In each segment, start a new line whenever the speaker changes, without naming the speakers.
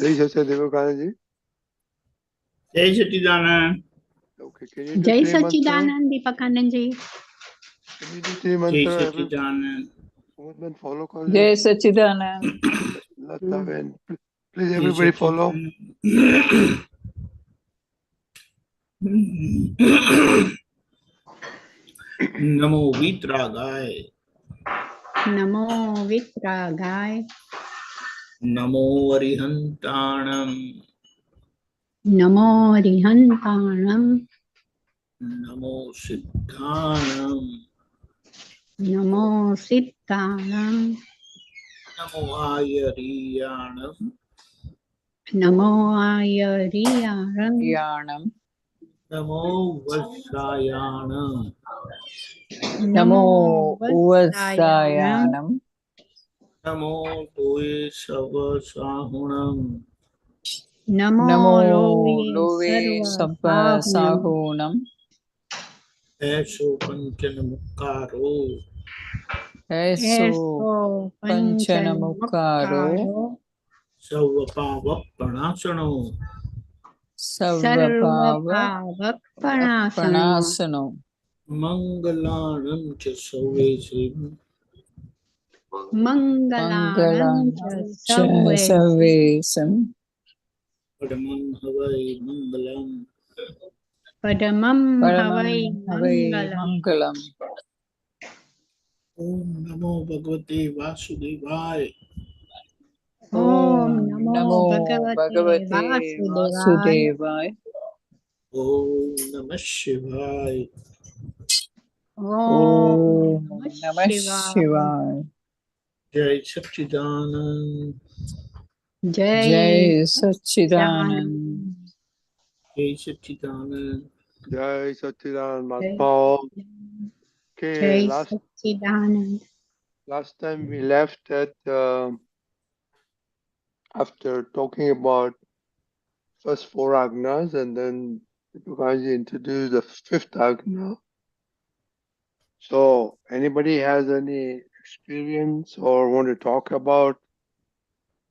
JSS Deepakanandji.
Jai Satchidanand.
Okay, can you do
Jai
three mantra?
Satchidanand Deepakanandji.
Can you do three
Jai
mantra?
Satchidanand.
Everyone follow call.
Jai Satchidanand.
Please everybody follow.
Namo Vitragay.
Namo Vitragay.
Namo Arihantanam.
Namo Rihantanam.
Namo Siddhanam.
Namo Siddhanam.
Namo Ayariyanam.
Namo Ayariyanam.
Yanam.
Namo Vasayanam.
Namo Vasayanam.
Namo Tue Savasahunam.
Namo Love Sabba Sahunam.
Eso Panchanamukaro.
Eso Panchanamukaro.
Savapavappanasano.
Sarvapavappanasano.
Mangalanam cha Savesim.
Mangalanam cha
Sarvesam.
Padamam Havai Mangalam.
Padamam Havai
Mangalam.
Om Namo Bhagavate Vasudevaya.
Om Namo Bhagavate Vasudevaya.
Om Namah Shivaya.
Om
Namah Shivaya.
Jai Satchidanand.
Jai Satchidanand.
Jai Satchidanand.
Jai Satchidanand Mahatma. Okay, last time we left at after talking about first four Agnas, and then Deepakanandji introduced the fifth Agna. So anybody has any experience or want to talk about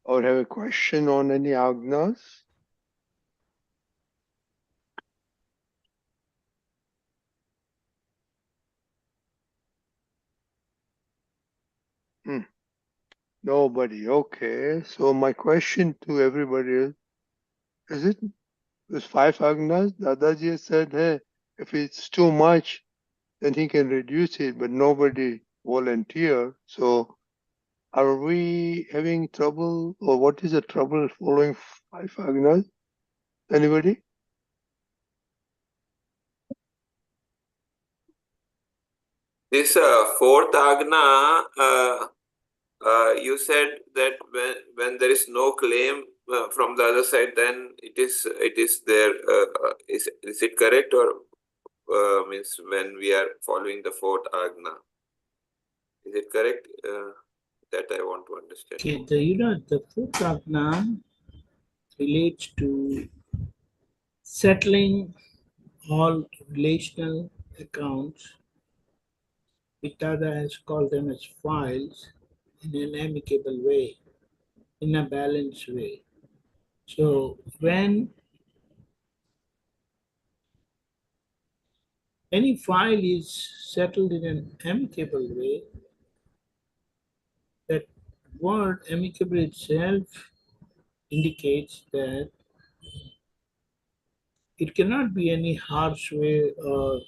or have a question on any Agnas? Nobody. Okay. So my question to everybody is it there's five Agnas? Dadaji said, hey, if it's too much, then he can reduce it, but nobody volunteered. So are we having trouble, or what is the trouble following five Agnas? Anybody?
This fourth Agna, you said that when there is no claim from the other side, then it is there. Is it correct, or means when we are following the fourth Agna? Is it correct? That I want to understand.
Okay, the fourth Agna relates to settling all relational accounts. Dada has called them as files in an amicable way, in a balanced way. So when any file is settled in an amicable way, that word amicable itself indicates that it cannot be any harsh way or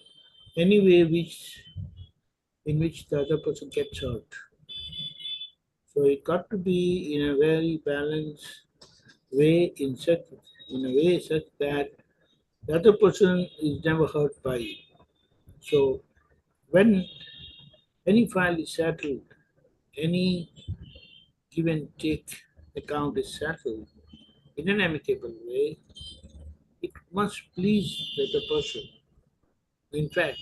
any way in which the other person gets hurt. So it got to be in a very balanced way, in a way such that the other person is never hurt by it. So when any file is settled, any give and take account is settled in an amicable way, it must please the other person. In fact,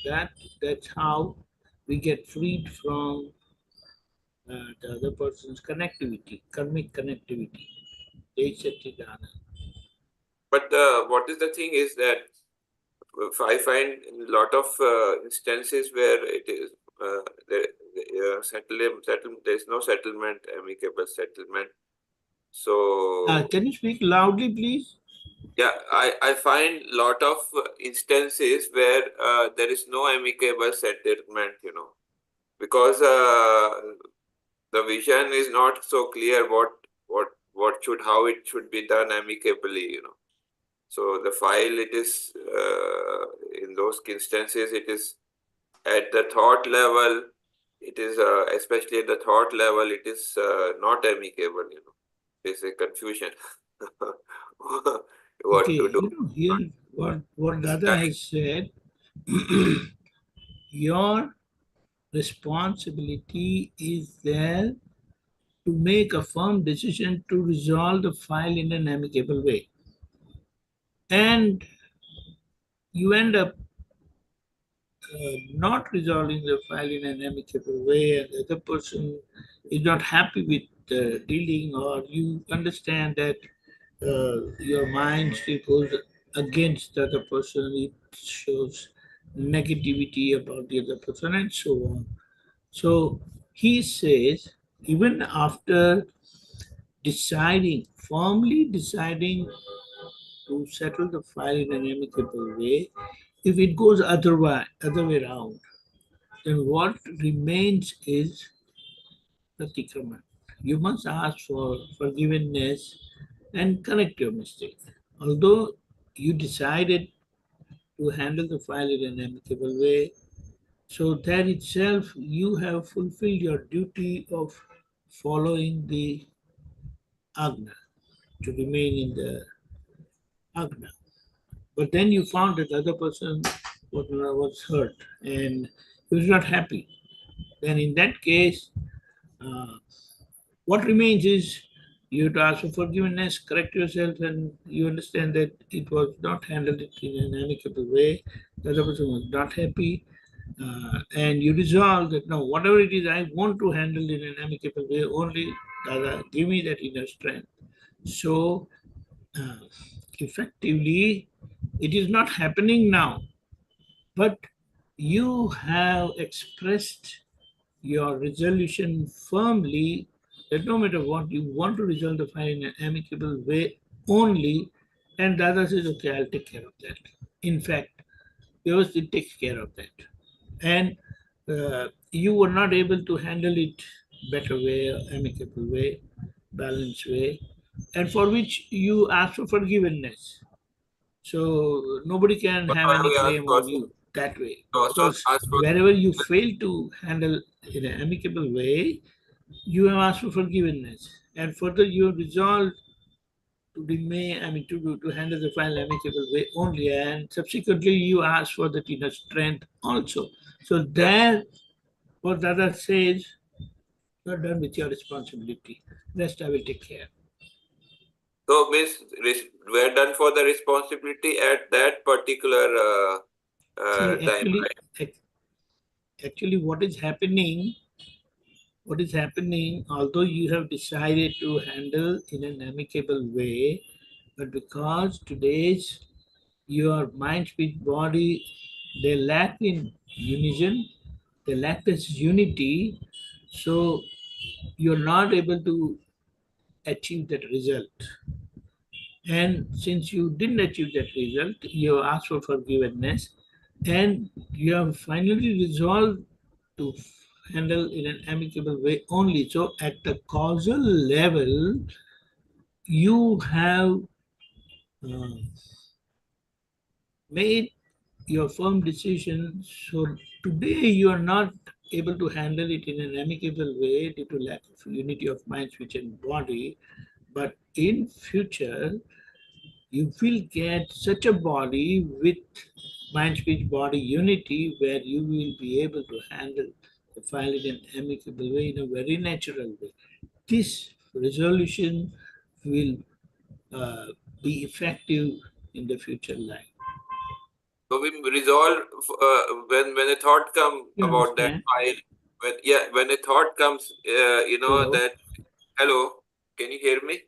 that's how we get freed from the other person's connectivity, karmic connectivity.
But what is the thing is that I find a lot of instances where it is there is no settlement, amicable settlement. So
can you speak loudly, please?
yeah, I find a lot of instances where there is no amicable settlement, because the vision is not so clear how it should be done amicably, So the file, it is in those instances, it is at the thought level, it is especially at the thought level, it is not amicable, There's a confusion. What
Okay,
to do?
here what Dada has said, your responsibility is there to make a firm decision to resolve the file in an amicable way. And you end up not resolving the file in an amicable way, and the other person is not happy with the dealing, or you understand that your mind still goes against the other person, it shows negativity about the other person, and so on. So he says, even after firmly deciding to settle the file in an amicable way, if it goes other way around, then what remains is pratikraman. You must ask for forgiveness and correct your mistake. Although you decided to handle the file in an amicable way, so that itself you have fulfilled your duty of following the Agna, to remain in the Agna. But then you found that the other person was hurt and he was not happy. Then in that case, uh, what remains is you have to ask for forgiveness, correct yourself, and you understand that it was not handled in an amicable way. The other person was not happy, and you resolve that no, whatever it is, I want to handle in an amicable way. Only Dada, give me that inner strength. So, uh, effectively, it is not happening now, but you have expressed your resolution firmly that no matter what, you want to resolve the file in an amicable way only, and Dada says, okay, I'll take care of that. In fact, Vayvasthit takes care of that. And you were not able to handle it better way, amicable way, balanced way, and for which you ask for forgiveness. So nobody can
But
have
why
any
we ask
claim
for
on you that way,
also
because
ask for
wherever you fail to handle in an amicable way, you have asked for forgiveness, and further you have resolved to remain, to handle the file amicable way only, and subsequently you ask for the inner strength also. So there, what Dada says, you're done with your responsibility. Rest I will take care.
So means we're done for the responsibility at that particular
See,
time, right?
actually, what is happening, although you have decided to handle in an amicable way, but because today's your mind, speech, body, they lack in unison, they lack this unity, so you're not able to achieve that result. And since you didn't achieve that result, you ask for forgiveness, and you have finally resolved to handle in an amicable way only. So at the causal level, you have uh, made your firm decision. So today you are not able to handle it in an amicable way due to lack of unity of mind, speech, and body. But in future, you will get such a body with mind, speech, body unity where you will be able to handle the file in an amicable way, in a very natural way. This resolution will uh, be effective in the future life.
So we resolve when a thought comes
You
about that
understand?
file. When a thought comes,
Hello.
that. Hello, can you hear me?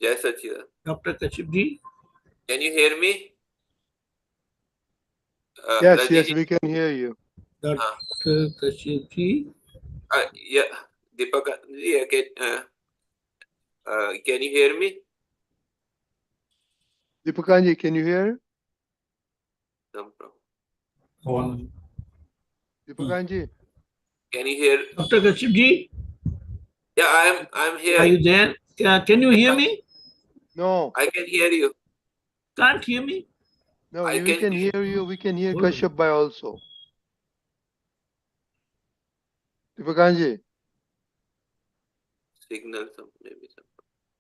Yes, Achira.
Dr. Kashipji?
Can you hear me?
Yes,
Raji?
yes, we can hear you.
Dr. Kashipji?
Yeah, Deepakanandji, can you hear me?
Deepakanji, can you hear?
No problem.
One.
Deepakanji?
Can you hear?
Dr. Kashipji?
Yeah, I'm here.
Are you there? Can you hear me?
No.
I can hear you.
Can't hear me?
No,
I
we
can
can hear you. We can hear
Hold on.
Kashyap Bhai also. Deepakanji,
signal maybe some.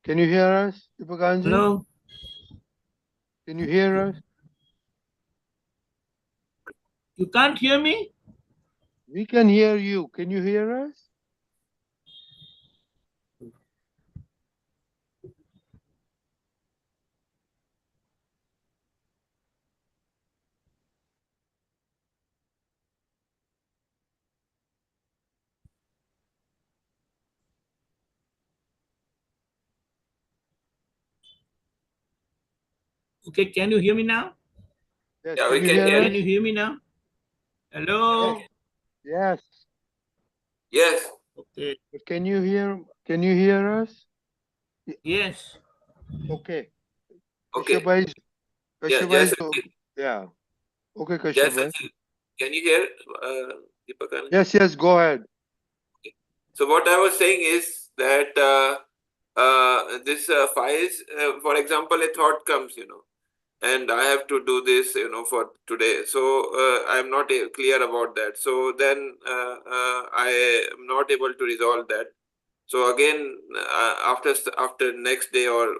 can you hear us? Deepakanji?
Hello?
Can you hear us?
You can't hear me?
We can hear you. Can you hear us?
Okay, can you hear me now?
Yes.
Yeah,
Can
we
you
can
hear
hear
us?
Can you hear me now? Hello?
Yes.
Yes.
Yes.
Okay.
But can you hear us?
Yes.
Okay.
Okay.
Kashyap Bhai is,
Yeah,
Kashyap Bhai
yes,
is, yeah. Okay,
yes,
Kashyap Bhai.
can you hear Deepakanandji?
Yes, yes, go ahead.
So what I was saying is that this files, for example, a thought comes, and I have to do this, for today. So I'm not clear about that. So then I am not able to resolve that. So again, after next day or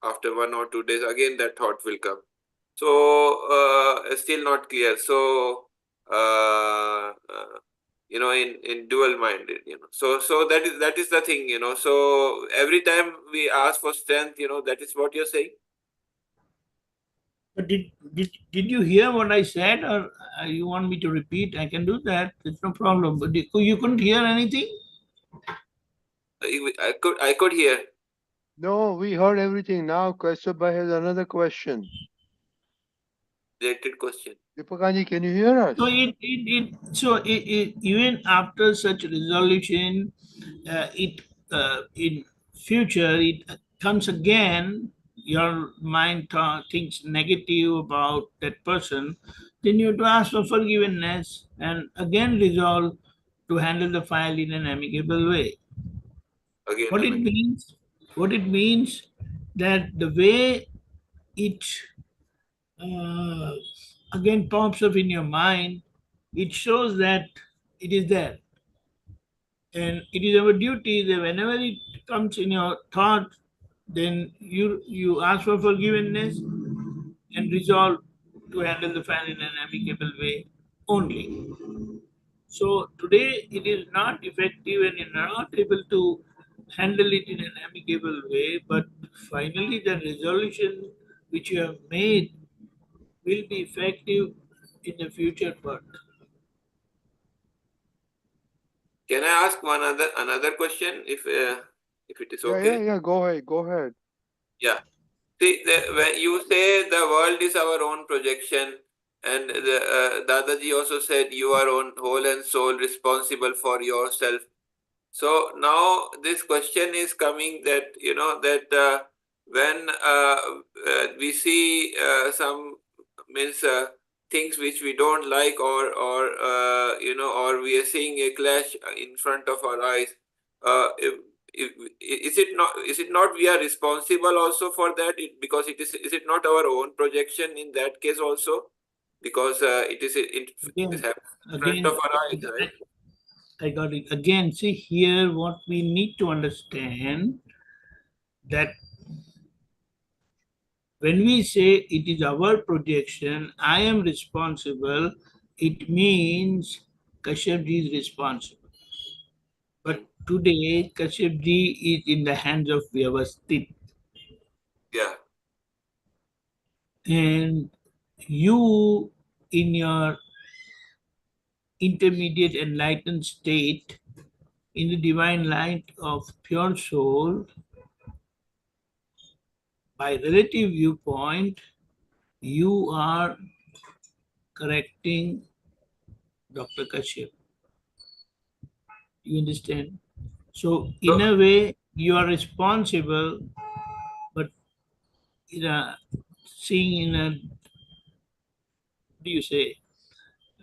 after 1 or 2 days, again that thought will come. So still not clear. So in dual minded, So that is the thing, So every time we ask for strength, that is what you're saying.
But did you hear what I said, or you want me to repeat? I can do that. It's no problem. But you couldn't hear anything?
I could hear.
No, we heard everything. Now Kashyap Bhai has another question.
Related question.
Deepakanji, can you hear us?
So even after such resolution, in future it comes again. Your mind thinks negative about that person, then you have to ask for forgiveness and again resolve to handle the file in an amicable way.
Again,
What it means that the way it uh, again pops up in your mind, it shows that it is there. And it is our duty that whenever it comes in your thought, then you ask for forgiveness and resolve to handle the file in an amicable way only. So today it is not effective and you're not able to handle it in an amicable way, but finally the resolution which you have made will be effective in the future part.
can I ask another question if it is okay?
Yeah. Go ahead.
Yeah. See, when you say the world is our own projection, and Dadaji also said you are on whole and soul responsible for yourself. So now this question is coming that when we see some means things which we don't like, or we are seeing a clash in front of our eyes. Is it not we are responsible also for that? Because is it not our own projection in that case also? Because it is happening in front of our eyes, right?
I got it. Again, see here what we need to understand that when we say it is our projection, I am responsible, it means Kashyapji is responsible. But today, Kashyapji is in the hands of Vayvasthit.
Yeah.
And you in your intermediate enlightened state, in the divine light of pure soul, by relative viewpoint, you are correcting Dr. Kashyap. You understand? So, in
So,
a way, you are responsible, but in a, seeing in a, what do you say?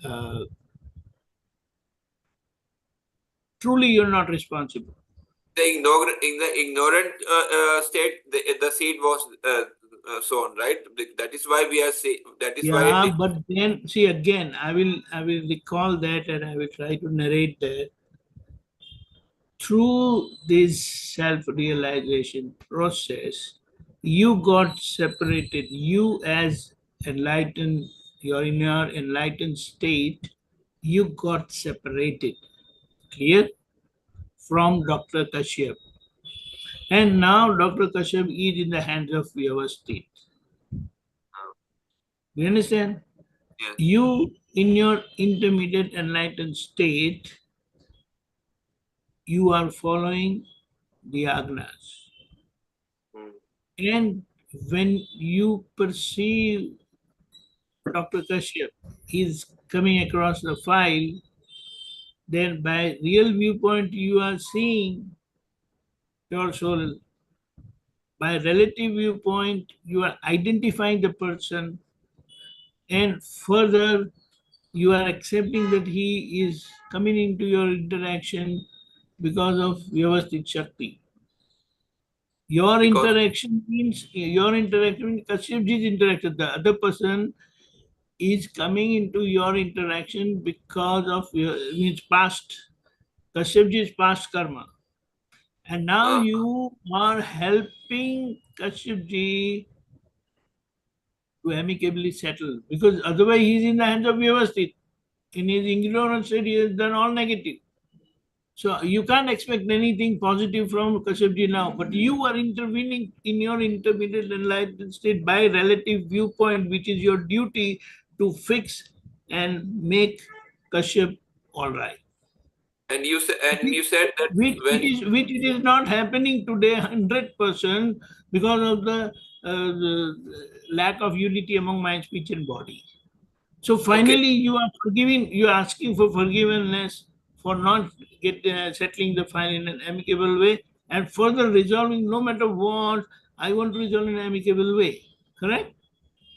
Uh, Truly, you're not responsible.
in the ignorant state, the seed was sown, right? That is why we are saying. That is why
Yeah, but then see again, I will recall that and I will try to narrate that. Through this self-realization process, you got separated. You as enlightened, you're in your enlightened state, you got separated. Clear? From Dr. Kashyap. And now Dr. Kashyap is in the hands of Vayvasthit. You understand?
yes.
You, in your intermediate enlightened state, you are following the Agnas.
Mm.
And when you perceive Dr. Kashyap is coming across the file, then by real viewpoint you are seeing your soul. By relative viewpoint, you are identifying the person, and further you are accepting that he is coming into your interaction because of Vayvasthit Shakti. Your
Because
interaction means Kashyapji's interaction. The other person is coming into your interaction because of your means past Kashyapji's past karma. And now
uh,
you are helping Kashyapji to amicably settle because otherwise he is in the hands of Vyavasthit. In his ignorance state, he has done all negative. So you can't expect anything positive from Kashyapji now, but you are intervening in your intermediate enlightened state by relative viewpoint, which is your duty to fix and make Kashyap all right.
and you said that when
Which it is not happening today 100% because of the lack of unity among mind, speech, and body. So
okay,
finally, you are forgiving. You are asking for forgiveness for not settling the file in an amicable way, and further resolving. No matter what, I want to resolve in an amicable way. Correct.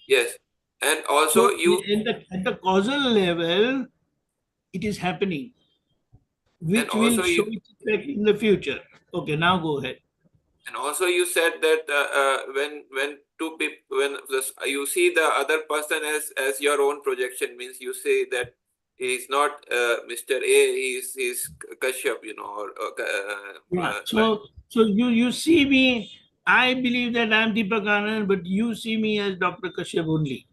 yes, and also
So
you
at the causal level, it is happening,
and
which will
also
show
you
its effect in the future. Okay, now go ahead.
And also you said that when two people you see the other person as your own projection, means you say that he's not Mr. A, he's Kashyap,
Yeah. So you see me. I believe that I'm Deepakanand, but you see me as Dr. Kashyap only.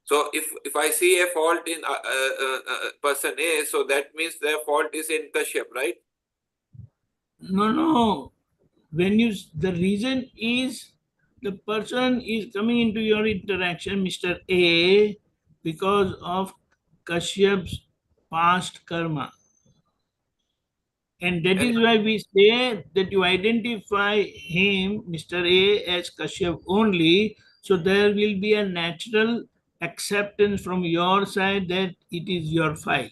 so if I see a fault in person A, so that means the fault is in Kashyap, right?
No, no. The reason is the person is coming into your interaction, Mr. A, because of Kashyap's past karma. And that
And
is why we say that you identify him, Mr. A, as Kashyap only. So there will be a natural acceptance from your side that it is your file.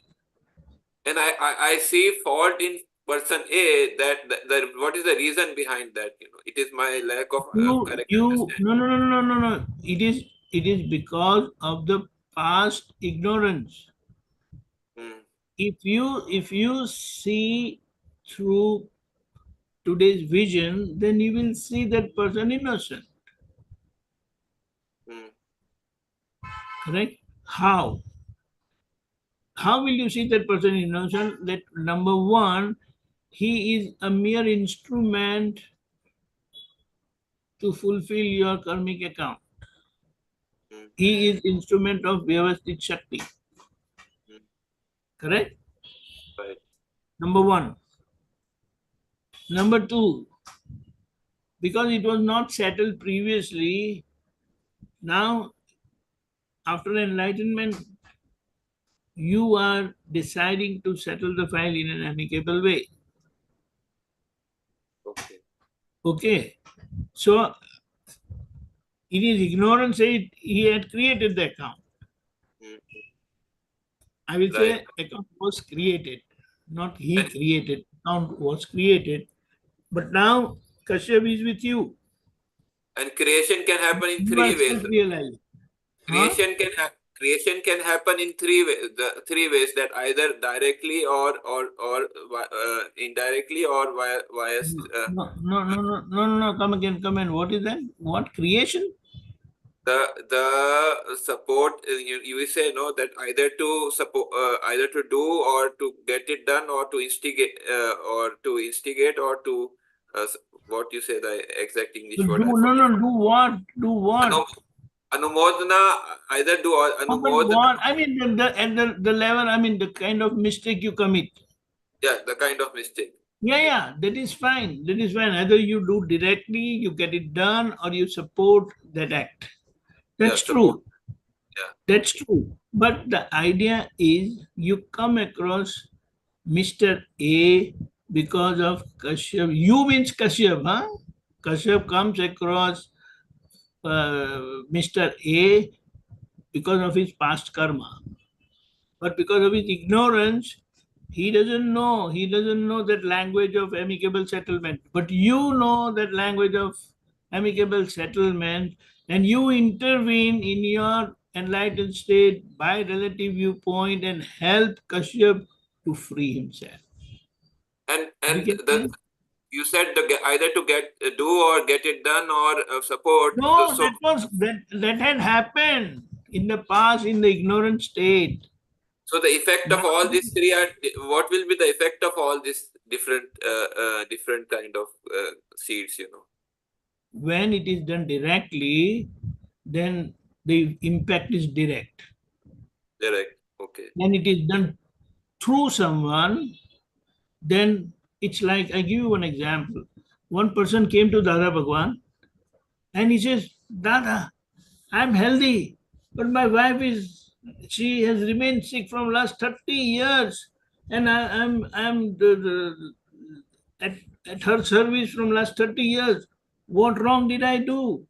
and I see fault in person A, that what is the reason behind that? It is my lack of correct understanding.
No. It is because of the past ignorance.
Hmm.
If you see through today's vision, then you will see that person innocent.
Hmm.
Correct? How will you see that person innocent? That number one, he is a mere instrument to fulfill your karmic account.
Hmm.
He is instrument of Vayvasthit Shakti.
Hmm.
Correct?
Right.
Number one. Number two, because it was not settled previously, now after enlightenment, you are deciding to settle the file in an amicable way.
Okay.
Okay. So in his ignorance, he had created the account.
Mm.
I will
Right.
say account was created, not he
And,
created. Account was created. But now Kashyap is with you.
and creation can happen in
You are
three ways.
self-realized. Huh?
Creation can happen in three ways. The three ways, that either directly or indirectly or via
No. Come again. What is that? What creation?
the support. You will say no, that either to support, either to do or to get it done, or to instigate or to what you say, the exact English word I forget.
Do what? Do what?
Anumodana, either do or
But
anumodana.
what? I mean, at the level, I mean, the kind of mistake you commit.
Yeah, the kind of mistake.
Yeah, that is fine. That is fine. Either you do directly, you get it done, or you support that act.
Yeah,
That's
support.
true.
Yeah.
That's true. But the idea is you come across Mr. A because of Kashyap. You means Kashyap, huh? Kashyap comes across Mr. A because of his past karma. But because of his ignorance, he doesn't know. He doesn't know that language of amicable settlement. But you know that language of amicable settlement, and you intervene in your enlightened state by relative viewpoint and help Kashyap to free himself.
And
Did you get that?
you said either to get do or get it done or support.
No,
So
that had happened in the past in the ignorant state.
so the effect of
Now,
all these three are, what will be the effect of all these different kind of seeds?
when it is done directly, then the impact is direct.
Direct. Okay.
When it is done through someone, then it's like, I give you one example. One person came to Dada Bhagwan and he says, Dada, I'm healthy, but my wife she has remained sick from last 30 years, and I'm at her service from last 30 years. What wrong did I do?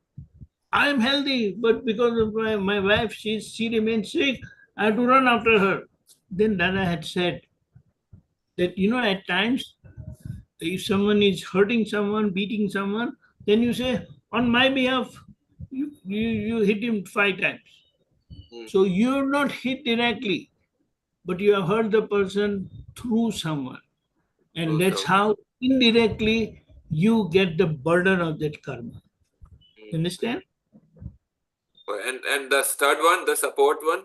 I'm healthy, but because of my wife, she remains sick, I have to run after her. Then Dada had said that, at times, if someone is hurting someone, beating someone, then you say, on my behalf, you hit him 5 times.
Mm.
So you're not hit directly, but you have hurt the person through someone. And that's
So,
how indirectly you get the burden of that karma. Understand?
and the third one, the support one.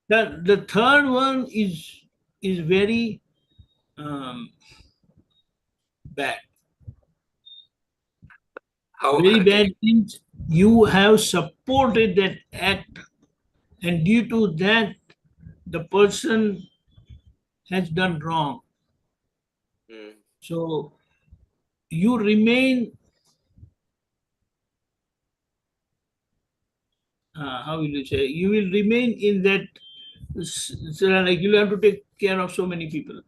The third one is very bad.
How
Very
can
bad means you have supported that act, and due to that, the person has done wrong. So you remain, how will you say, you will remain in that, like you have to take care of so many people.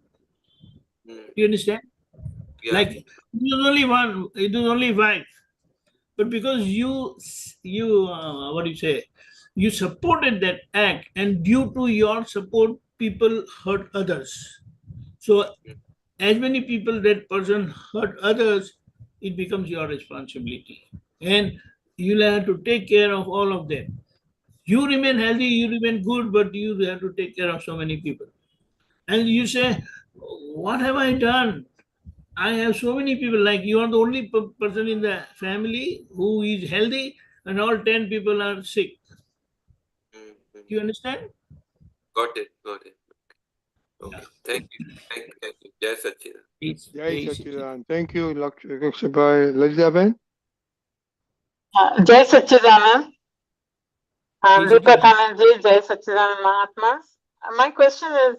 You understand?
Yeah.
Like it was only one, it was only 5. But because what do you say, you supported that act, and due to your support, people hurt others. So as many people that person hurt others, it becomes your responsibility. And you'll have to take care of all of them. You remain healthy, you remain good, but you have to take care of so many people. And you say, what have I done? I have so many people, like you are the only person in the family who is healthy, and all 10 people are sick. Do you understand?
Got it. Okay.
Yeah.
Thank you. Thank you. Jai Satchidanand.
Jai Satchidanand. Thank you, Lakshabhai. Lalitabhen?
Jai Satchidanand.
Jai Satchidanand.
Deepakanandji, Jai Satchidanand Mahatmas. My question is,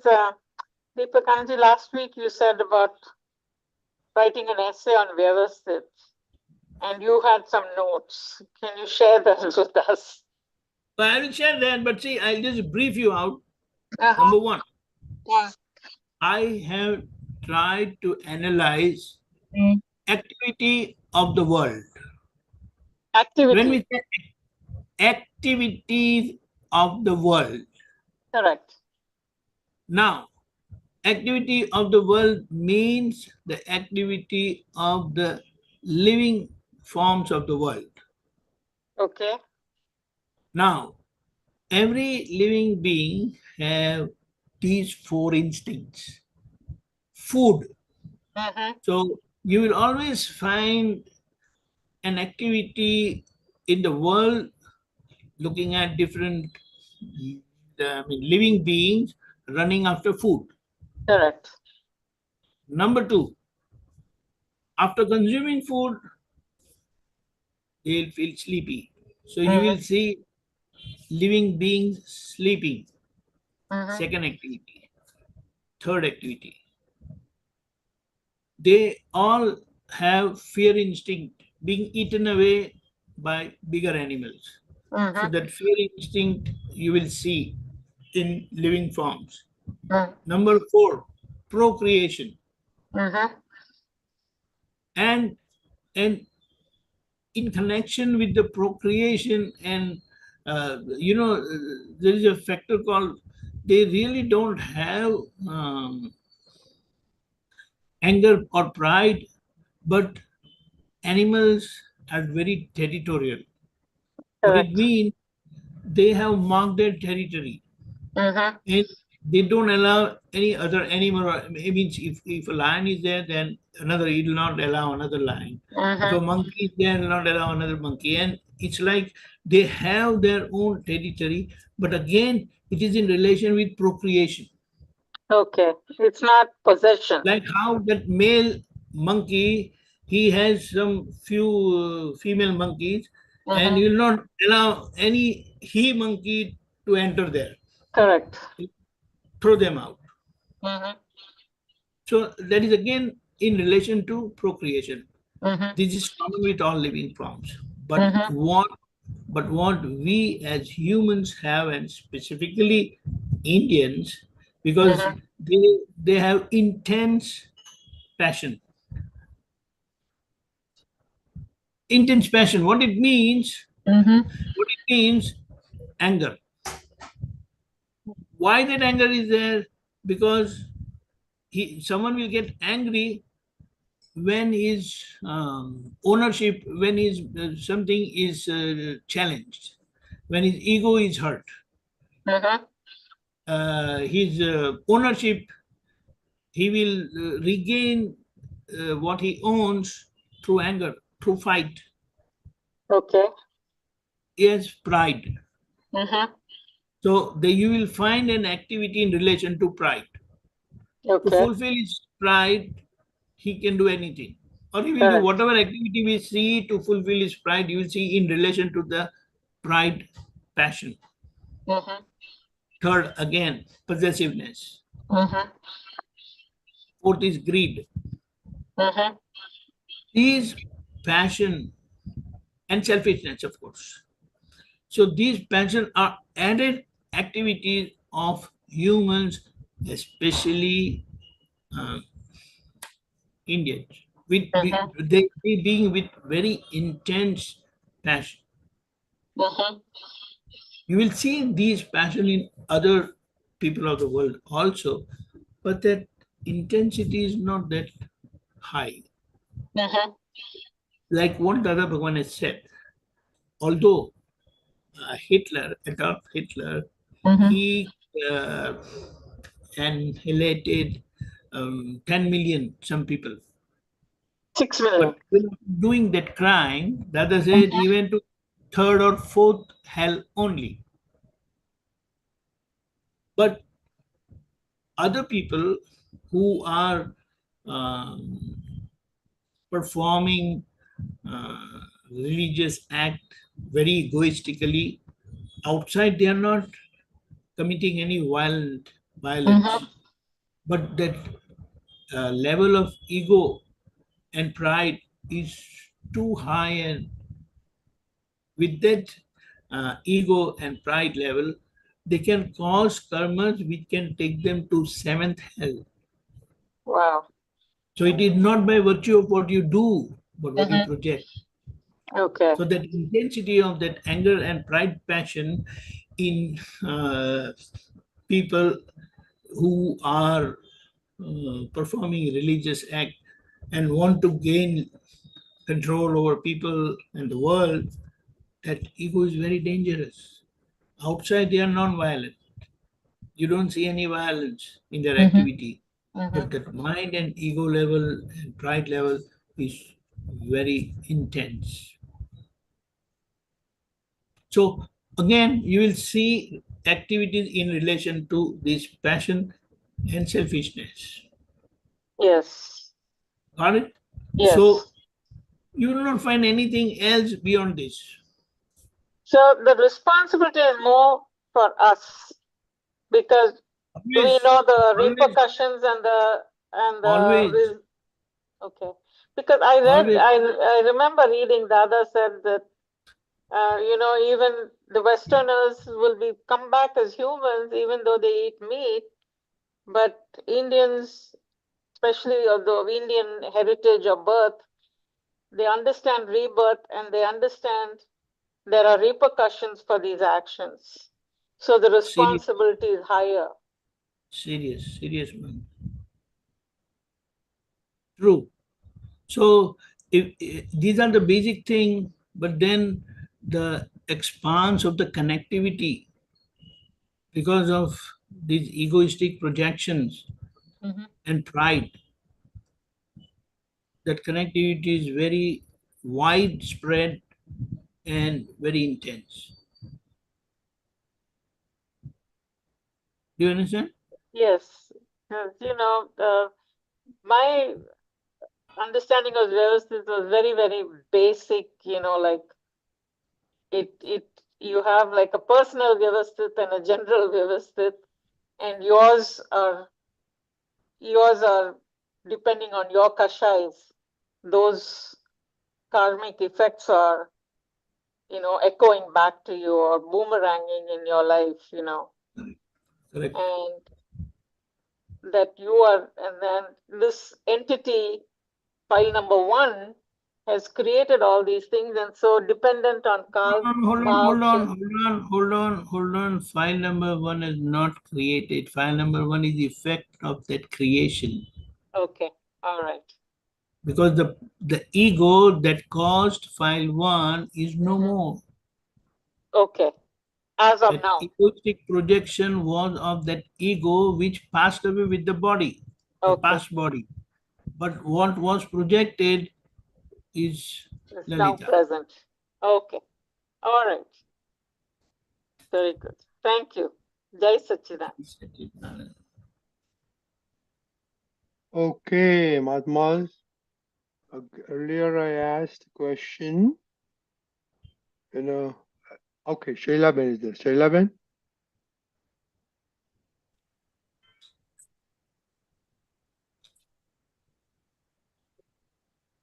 Deepakanandji, last week you said about writing an essay on Vayvasthit, and you had some notes. Can you share those with us?
But I will share that, but see, I'll just brief you out.
Uh-huh.
Number one,
Yeah.
I have tried to analyze activity of the world. When
Activity.
we say activities of the world,
Correct.
now, activity of the world means the activity of the living forms of the world.
Okay.
Now, every living being have these four instincts. Food.
Mm-hmm.
So you will always find an activity in the world looking at different living beings running after food.
Correct.
Number two, after consuming food, they'll feel sleepy. So you will see living beings sleeping.
Mm-hmm.
Second activity. Third activity. They all have fear instinct being eaten away by bigger animals.
Mm-hmm.
So that fear instinct you will see in living forms.
Mm-hmm.
Number four, procreation.
Mm-hmm.
And in connection with the procreation and there is a factor called they really don't have anger or pride, but animals are very territorial. What it
Correct.
means, they have marked their territory
Mm-hmm.
and they don't allow any other animal. It means if a lion is there, then another, it will not allow another lion. If a
Mm-hmm.
monkey is there, it will not allow another monkey. And it's like they have their own territory, but again, it is in relation with procreation.
Okay. It's not possession.
Like how that male monkey, he has some few female monkeys, and
Mm-hmm.
you will not allow any he monkey to enter there.
Correct.
Throw them out.
Mm-hmm.
So that is again in relation to procreation.
Mm-hmm.
This is common with all living forms. But
Mm-hmm.
what we as humans have, and specifically Indians, because
Mm-hmm.
they have intense passion. Intense passion. What it means?
Mm-hmm.
What it means? Anger. Why that anger is there? Because someone will get angry when his ownership, when his something is challenged, when his ego is hurt,
Mm-hmm.
his ownership, he will regain what he owns through anger, through fight.
Okay.
Yes, pride.
Mm-hmm.
So you will find an activity in relation to pride. To
Okay.
fulfill his pride, he can do anything. Or he will do
Correct.
whatever activity we see to fulfill his pride, you will see in relation to the pride passion.
Mm-hmm.
Third, again, possessiveness.
Mm-hmm.
Fourth is greed.
Mm-hmm.
These passion and selfishness, of course. So these passion are added activities of humans, especially uh, Indians,
Mm-hmm.
they being with very intense passion.
Mm-hmm.
You will see these passion in other people of the world also, but that intensity is not that high.
Mm-hmm.
Like what Dada Bhagwan has said, although Adolf Hitler,
Mm-hmm.
he uh, annihilated 10 million, some people.
6 million.
But when doing that crime, Dada said he went to third or fourth hell only. But other people who are um, performing religious act very egoistically outside, they are not committing any violence,
Mm-hmm.
but that level of ego and pride is too high, and with that ego and pride level, they can cause karmas which can take them to 7th hell.
Wow.
So it is not by virtue of what you do, but what you project.
Okay.
So that intensity of that anger and pride passion in people who are performing religious act and want to gain control over people and the world, that ego is very dangerous. Outside they are non-violent. You don't see any violence in their activity. But that mind and ego level and pride level is very intense. So again, you will see activities in relation to this passion and selfishness.
Yes.
Got it?
Yes.
So you will not find anything else beyond this.
So the responsibility is more for us because we know the repercussions and
always.
Okay. Because I read, I remember reading Dada said that even the Westerners will come back as humans even though they eat meat, but Indians, especially of the Indian heritage of birth, they understand rebirth and they understand there are repercussions for these actions. So the responsibility is higher.
Serious man. True. So if these are the basic thing, but then the expanse of the connectivity because of these egoistic projections and pride, that connectivity is very widespread and very intense. Do you understand?
Yes. My understanding of Vayvasthit was very, very basic, like you have like a personal Vayvasthit and a general Vayvasthit, and yours are depending on your kashais. Those karmic effects are, echoing back to you or boomeranging in your life,
Correct.
And that you are, and then this entity, file number 1, has created all these things, and so dependent on
Hold on. File number 1 is not created. File number 1 is the effect of that creation.
Okay, all right.
Because the ego that caused file 1 is no more.
Okay, as of
that
now.
Egoistic projection was of that ego which passed away with the body, the past body. But what was projected is
It's now
Lalita.
present. Okay, all right. Very good. Thank you. Jai Satchidanand.
Okay, Mahatmas. Earlier I asked a question. Okay, Shaila Ben is there. Shaila Ben?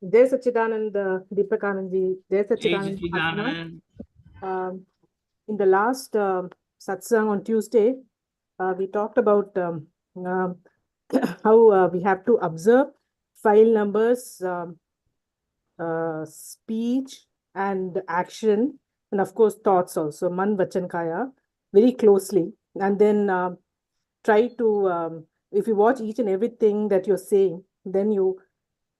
Jai Satchidanand Deepakanandji, Jai Satchidanand Mahatma. In the last Satsang on Tuesday, we talked about how we have to observe file numbers, speech and action, and of course thoughts also, man, vachan, kaya, very closely. And then try to, if you watch each and everything that you're saying, then you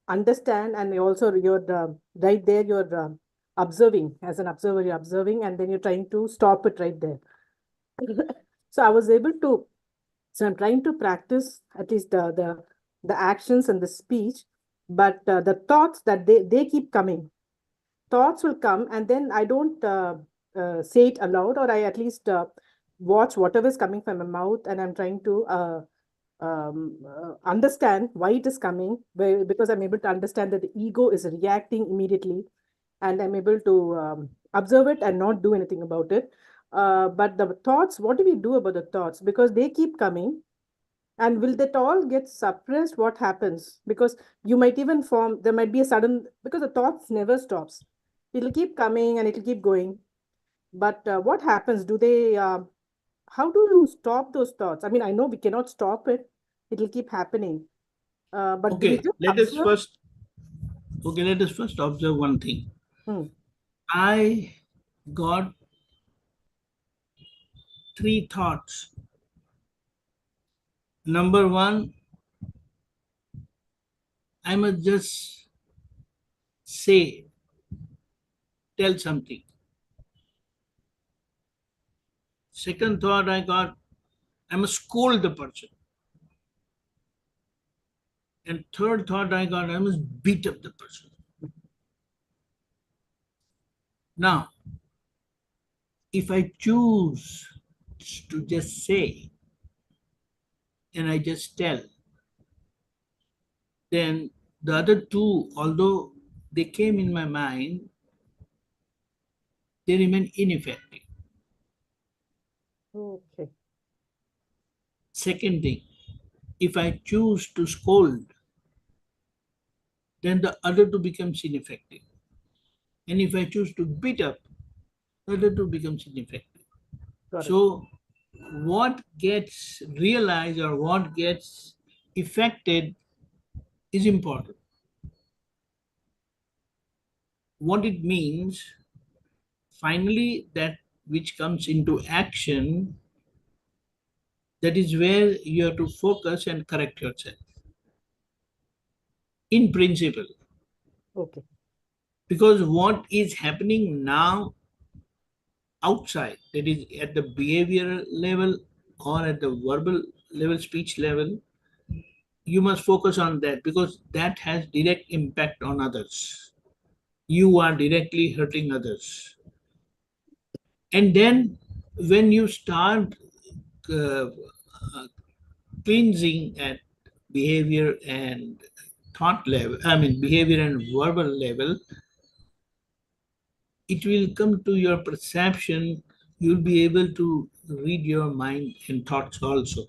understand, and also you're right there, you're observing. As an observer, you're observing, and then you're trying to stop it right there. So I was able to, so I'm trying to practice at least the actions and the speech, but the thoughts that they keep coming. Thoughts will come, and then I don't say it aloud, or I at least watch whatever is coming from my mouth, and I'm trying to understand why it is coming, because I'm able to understand that the ego is reacting immediately, and I'm able to observe it and not do anything about it. But the thoughts, what do we do about the thoughts? Because they keep coming, and will that all get suppressed? What happens? Because you might even form, there might be a sudden, because the thoughts never stops. It'll keep coming and it'll keep going. But what happens? Do they, how do you stop those thoughts? I mean, I know we cannot stop it. It will keep happening. But do we
Okay,
just
let us
observe?
first. Okay, let us first observe one thing.
Hmm.
I got 3 thoughts. Number 1, I must just tell something. Second thought I got, I must scold the person. And third thought I got, I must beat up the person. Now, if I choose to just say and I just tell, then the other 2, although they came in my mind, they remain ineffective.
Okay.
Second thing, if I choose to scold, then the other 2 becomes ineffective. And if I choose to beat up, the other 2 becomes ineffective.
Got it.
So what gets realized or what gets affected is important. What it means, finally, that which comes into action, that is where you have to focus and correct yourself. In principle.
Okay.
Because what is happening now outside, that is at the behavioral level or at the verbal level, speech level, you must focus on that because that has direct impact on others. You are directly hurting others. And then when you start uh, cleansing at behavior and thought level, I mean behavior and verbal level, it will come to your perception. You'll be able to read your mind and thoughts also.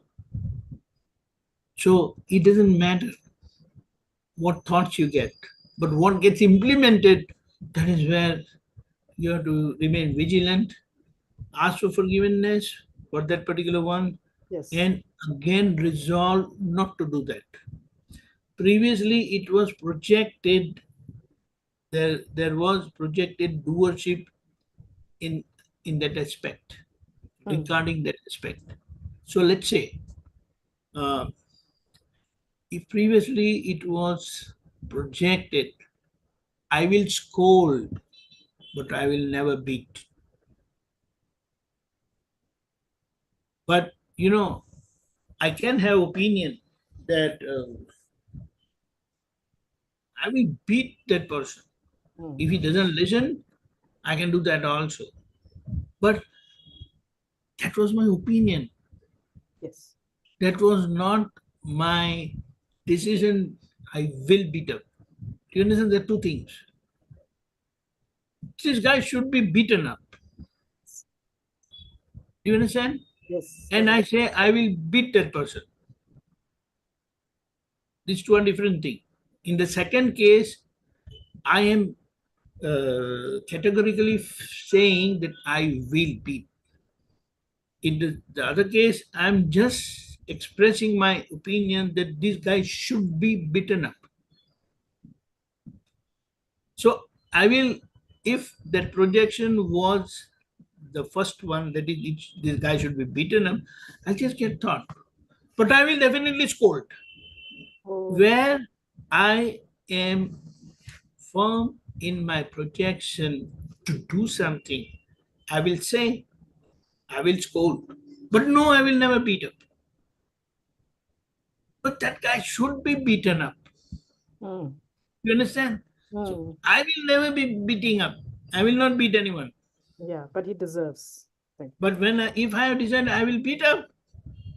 So it doesn't matter what thoughts you get, but what gets implemented, that is where you have to remain vigilant, ask for forgiveness for that particular one,
Yes.
and again resolve not to do that. Previously, it was projected, there was projected doership in that aspect, regarding that aspect. So let's say, if previously it was projected, I will scold, but I will never beat. But I can have opinion that I will beat that person. If he doesn't listen, I can do that also. But that was my opinion.
Yes.
That was not my decision. I will beat up. Do you understand? There are 2 things. This guy should be beaten up. Do you understand?
Yes.
And I say I will beat that person. These 2 are different things. In the second case, I am categorically saying that I will beat. In the other case, I'm just expressing my opinion that this guy should be beaten up. So I will, if that projection was the first one, that is, this guy should be beaten up, I just get thought. But I will definitely scold. Where I am firm in my projection to do something, I will say, I will scold. But no, I will never beat up. But that guy should be beaten up. You understand? So I will never be beating up. I will not beat anyone.
Yeah, but he deserves.
But if I have decided I will beat up,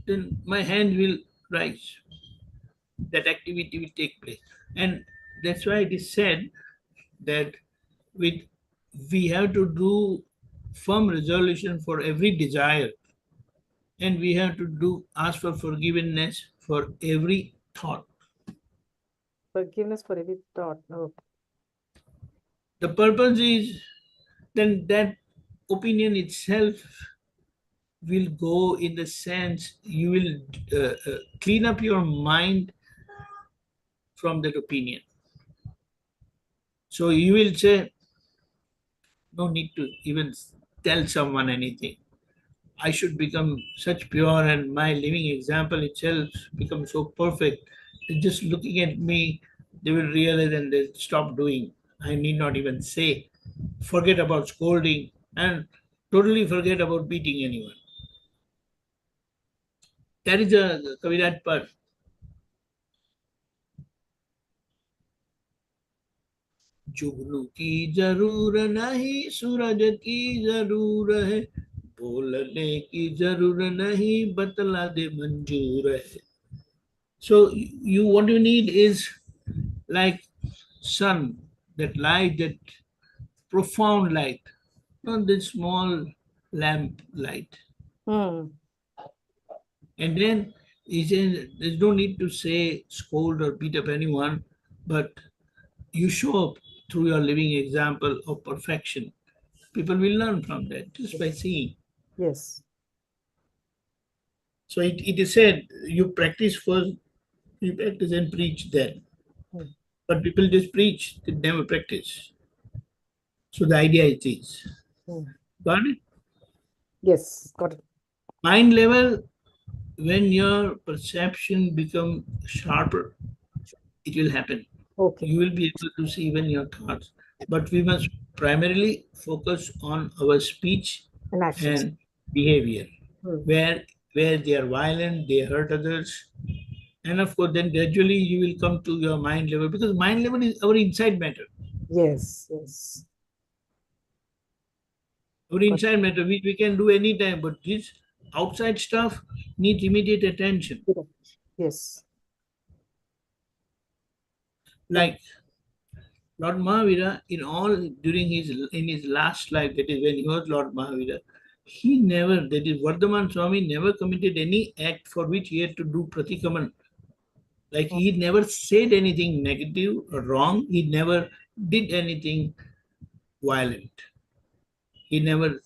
then my hand will rise. That activity will take place. And that's why it is said that we have to do firm resolution for every desire. And we have to ask for forgiveness for every thought.
Forgiveness for every thought. Oh.
The purpose is then that opinion itself will go in the sense you will clean up your mind from that opinion. So you will say, no need to even tell someone anything. I should become such pure, and my living example itself becomes so perfect. Just looking at me, they will realize and they stop doing. I need not even say. Forget about scolding and totally forget about beating anyone. That is the Kaviraj part. जुगनू की जरूर नहीं, सूरज की जरूर है, बोलने की जरूर नहीं, बतला दे मंजूर है. So you what you need is like sun, that light, that profound light, not this small lamp light.
Hmm.
And then he says there's no need to say scold or beat up anyone, but you show up through your living example of perfection. People will learn from that just by seeing.
Yes.
So it is said you practice first, you practice and preach then.
Hmm.
But people just preach, they never practice. So the idea is this.
Hmm.
Got it?
Yes, got it.
Mind level, when your perception become sharper, it will happen.
Okay.
You will be able to see even your thoughts. But we must primarily focus on our speech
And actions.
and behavior.
Hmm.
Where they are violent, they hurt others. And of course, then gradually you will come to your mind level, because mind level is our inside matter.
Yes, yes.
Our inside matter, which we can do anytime, but this outside stuff needs immediate attention.
Yes.
Like Lord Mahavira, in his last life, that is when he was Lord Mahavira, he never, that is Vardhaman Swami, never committed any act for which he had to do pratikaman. Like he never said anything negative or wrong. He never did anything violent. He never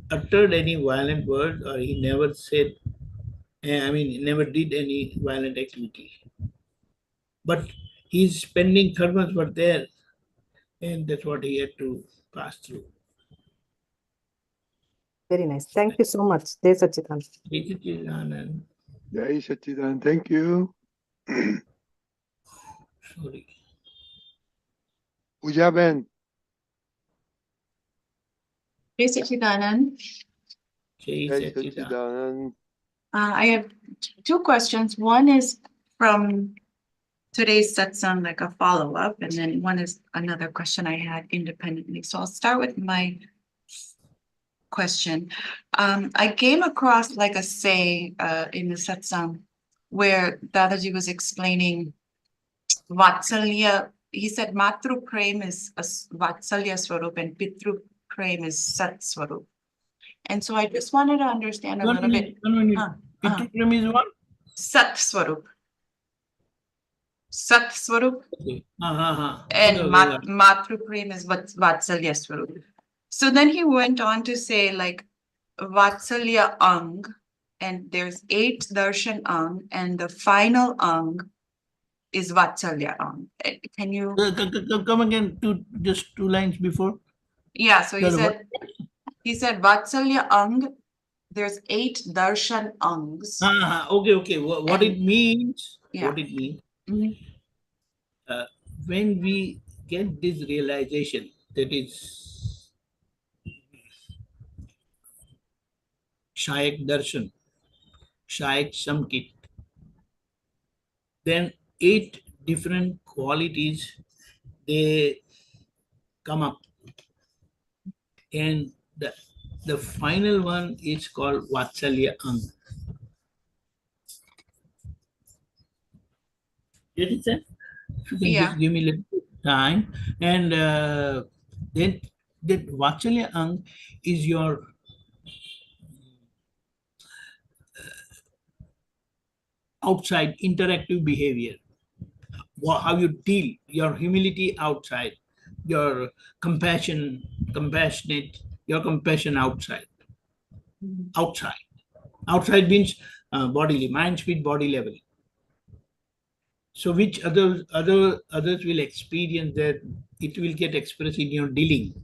uttered any violent word, or he never said, he never did any violent activity. But his spending karmas were there, and that's what he had to pass through.
Very nice. Thank you so much. Jai Sachidanand.
Jai Sachidanand.
Jai Sachidanand. Thank you.
Sorry.
Pooja Ben.
Jai Sachidanand.
Jai
Jai
Sachidanand.
Sachidanand.
I have two questions. One is from today's satsang, like a follow-up, and then one is another question I had independently. So I'll start with my question. I came across like a say in the satsang where Dadaji was explaining Vatsalya. He said Matru Prem is a Vatsalya Swarup and Pitru Prem is Sat Swarup. And so I just wanted to understand a little bit.
Pitru Prem is what?
Sat Swarup. Sat Swarup.
Okay.
And Matru Prem is Vatsalya Swarup. So then he went on to say like Vatsalya Ang, and there's 8 Darshan Ang, and the final Ang is Vatsalya Ang. Can you
come again to just 2 lines before?
Yeah, so he said Vatsalya Ang, there's 8 Darshan Angs.
Okay. What it means?
Yeah.
What it means?
Mm-hmm.
When we get this realization, that is Shayak Darshan, Shayak Samkit, then 8 different qualities, they come up. And the final one is called Vatsalya Ang. Get it, sir? You can just give me a little time. And then that Vatsalya Ang is your outside interactive behavior. How you deal, your humility outside, your compassionate, your compassion outside. Outside. Outside means bodily, mind, speed, body level. So which others will experience that it will get expressed in your dealing.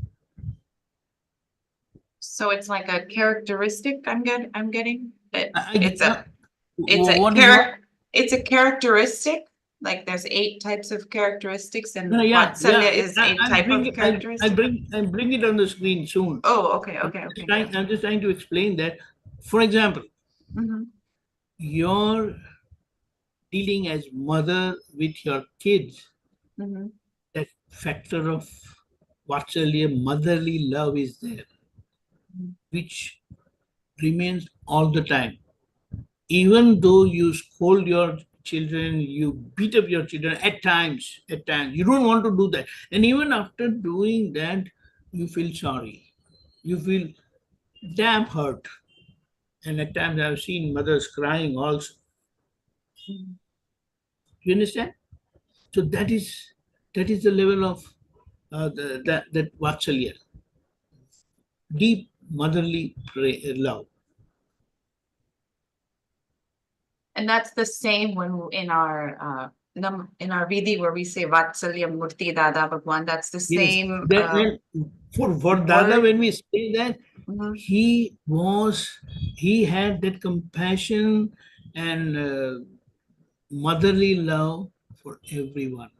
So it's like a characteristic I'm getting. It's a characteristic. Like there's 8 types of characteristics, and Vatsalya is 8 type of characteristics.
I bring it on the screen soon.
Oh, okay.
I'm just trying to explain that. For example, your dealing as mother with your kids, that factor of Vatsalya, motherly love is there, which remains all the time. Even though you scold your children, you beat up your children at times, you don't want to do that. And even after doing that, you feel sorry. You feel damn hurt. And at times I've seen mothers crying also. You understand? So that is the level of that Vatsalya, deep motherly love.
And that's the same when in our Vidhi where we say Vatsalya Murti Dada Bhagwan. That's the same.
For Dada, when we say that, he had that compassion and motherly love for everyone.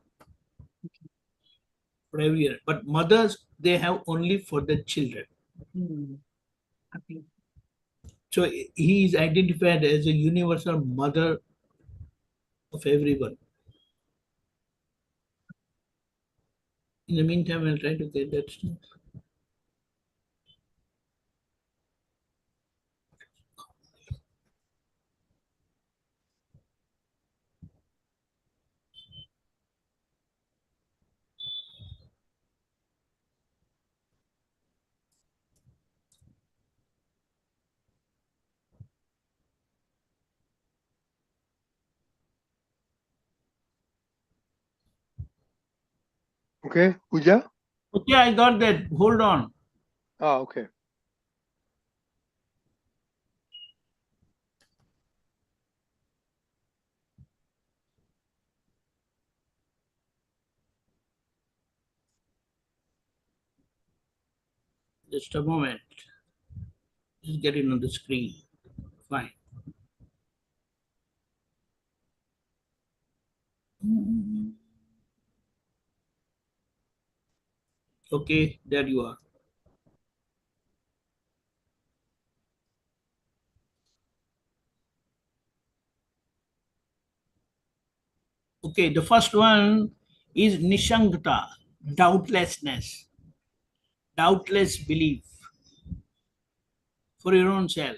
For everyone. But mothers, they have only for the children.
Okay.
So he is identified as a universal mother of everyone. In the meantime, I'll try to get that stuff.
Okay, Puja?
Okay, I got that. Hold on.
Ah, okay.
Just a moment. Just get it on the screen. Fine. Okay, there you are. Okay, the first one is Nishangta, doubtlessness, doubtless belief for your own self.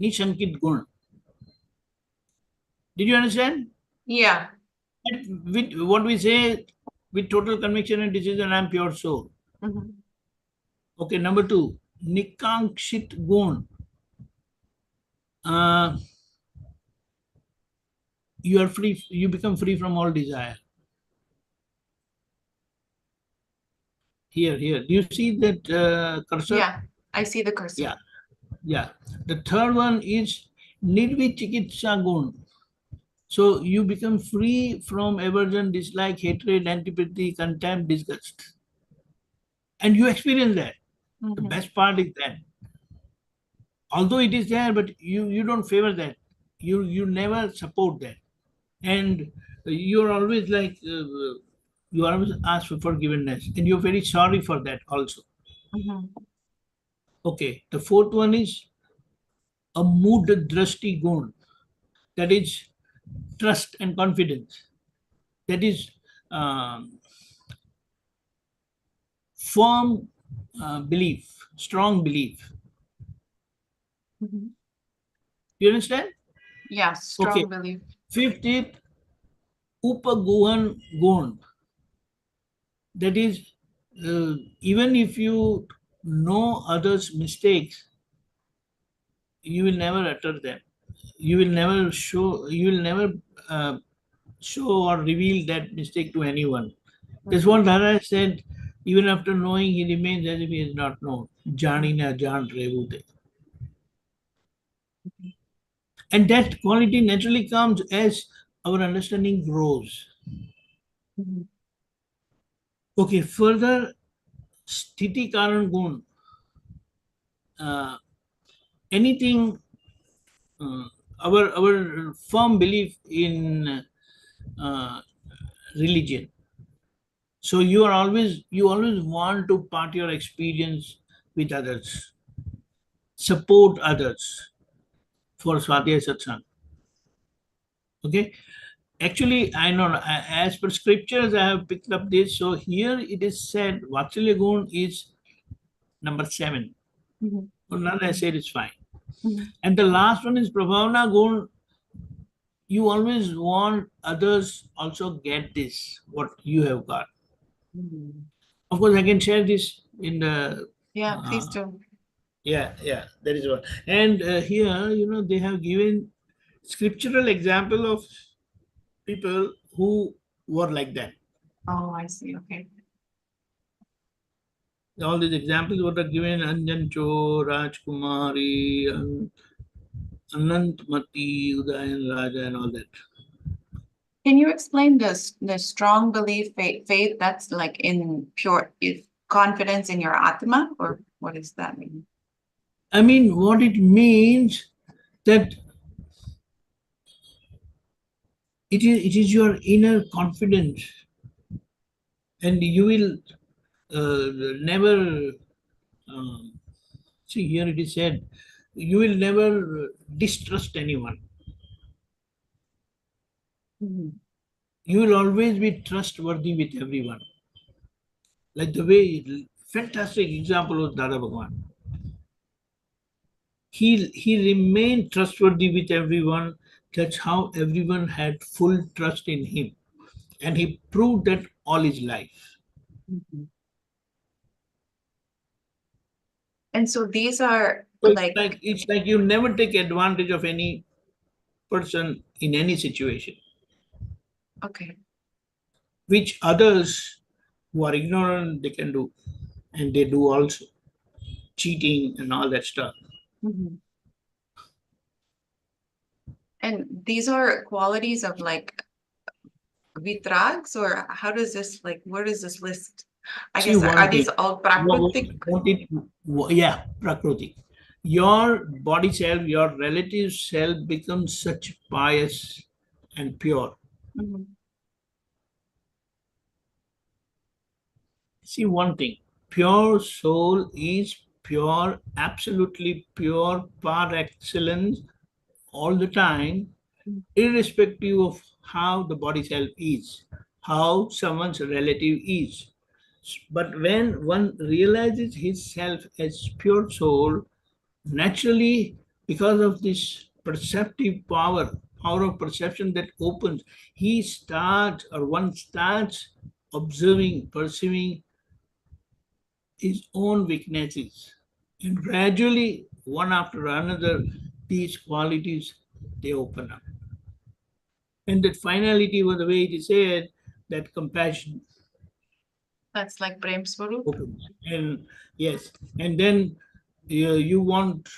Nishankit Gun. Did you understand?
Yeah.
With what we say, with total conviction and decision, I am pure soul. Okay, number 2, Nikankshit Gun. You are free, you become free from all desire. Here. Do you see that cursor?
Yeah, I see the cursor.
Yeah. The third one is Nirvichikitsa Gun. So you become free from aversion, dislike, hatred, antipathy, contempt, disgust. And you experience that. The best part is that. Although it is there, but you don't favor that. You never support that. And you're always like, you always ask for forgiveness. And you're very sorry for that also. Okay, the fourth one is a mood drashti gun. That is trust and confidence. That is firm belief, strong belief. You understand?
Yeah, strong belief.
Fifth is upaguhan gun. That is, even if you know others' mistakes, you will never utter them. You will never show or reveal that mistake to anyone. That's what Dada said. Even after knowing, he remains as if he is not known. Jani na jan revute. And that quality naturally comes as our understanding grows. Okay, further, sthiti karan gun. Anything, our firm belief in religion. So you always want to part your experience with others, support others for Swadhyaya Satsang. Okay, actually, I know as per scriptures I have picked up this. So here it is said Vatsalya Gun is number 7. Or none I said it's fine. And the last one is Prabhavana Gun. You always want others also get this, what you have got. Of course, I can share this in the.
Yeah, please do.
Yeah, that is what. And here, they have given scriptural example of people who were like that.
Oh, I see. Okay.
All these examples were given: Anjan Cho, Rajkumari, Anantmati, Udayan Raja, and all that.
Can you explain the strong belief, faith that's like in pure confidence in your Atma, or what does that mean?
I mean, what it means that it is your inner confidence, and you will never see, here it is said, you will never distrust anyone. You will always be trustworthy with everyone. Like the way, fantastic example was Dada Bhagwan. He remained trustworthy with everyone. That's how everyone had full trust in him. And he proved that all his life.
And so these are
So
like
it's like you never take advantage of any person in any situation.
okay.
Which others who are ignorant, they can do. And they do also. Cheating and all that stuff.
And these are qualities of like vitrags, or how does this, like, where does this list? I
See,
guess
one
are these
thing.
all prakrutik?
Yeah, Prakriti. Your body self, your relative self becomes such pious and pure. See, one thing. Pure soul is pure, absolutely pure, par excellence, all the time, irrespective of how the body self is, how someone's relative is. But when one realizes his self as pure soul, naturally, because of this perceptive power of perception that opens, one starts observing, perceiving his own weaknesses. And gradually, one after another, these qualities, they open up. And that finality was the way it is said, that compassion.
That's like Prem Swarup.
And yes, and then you want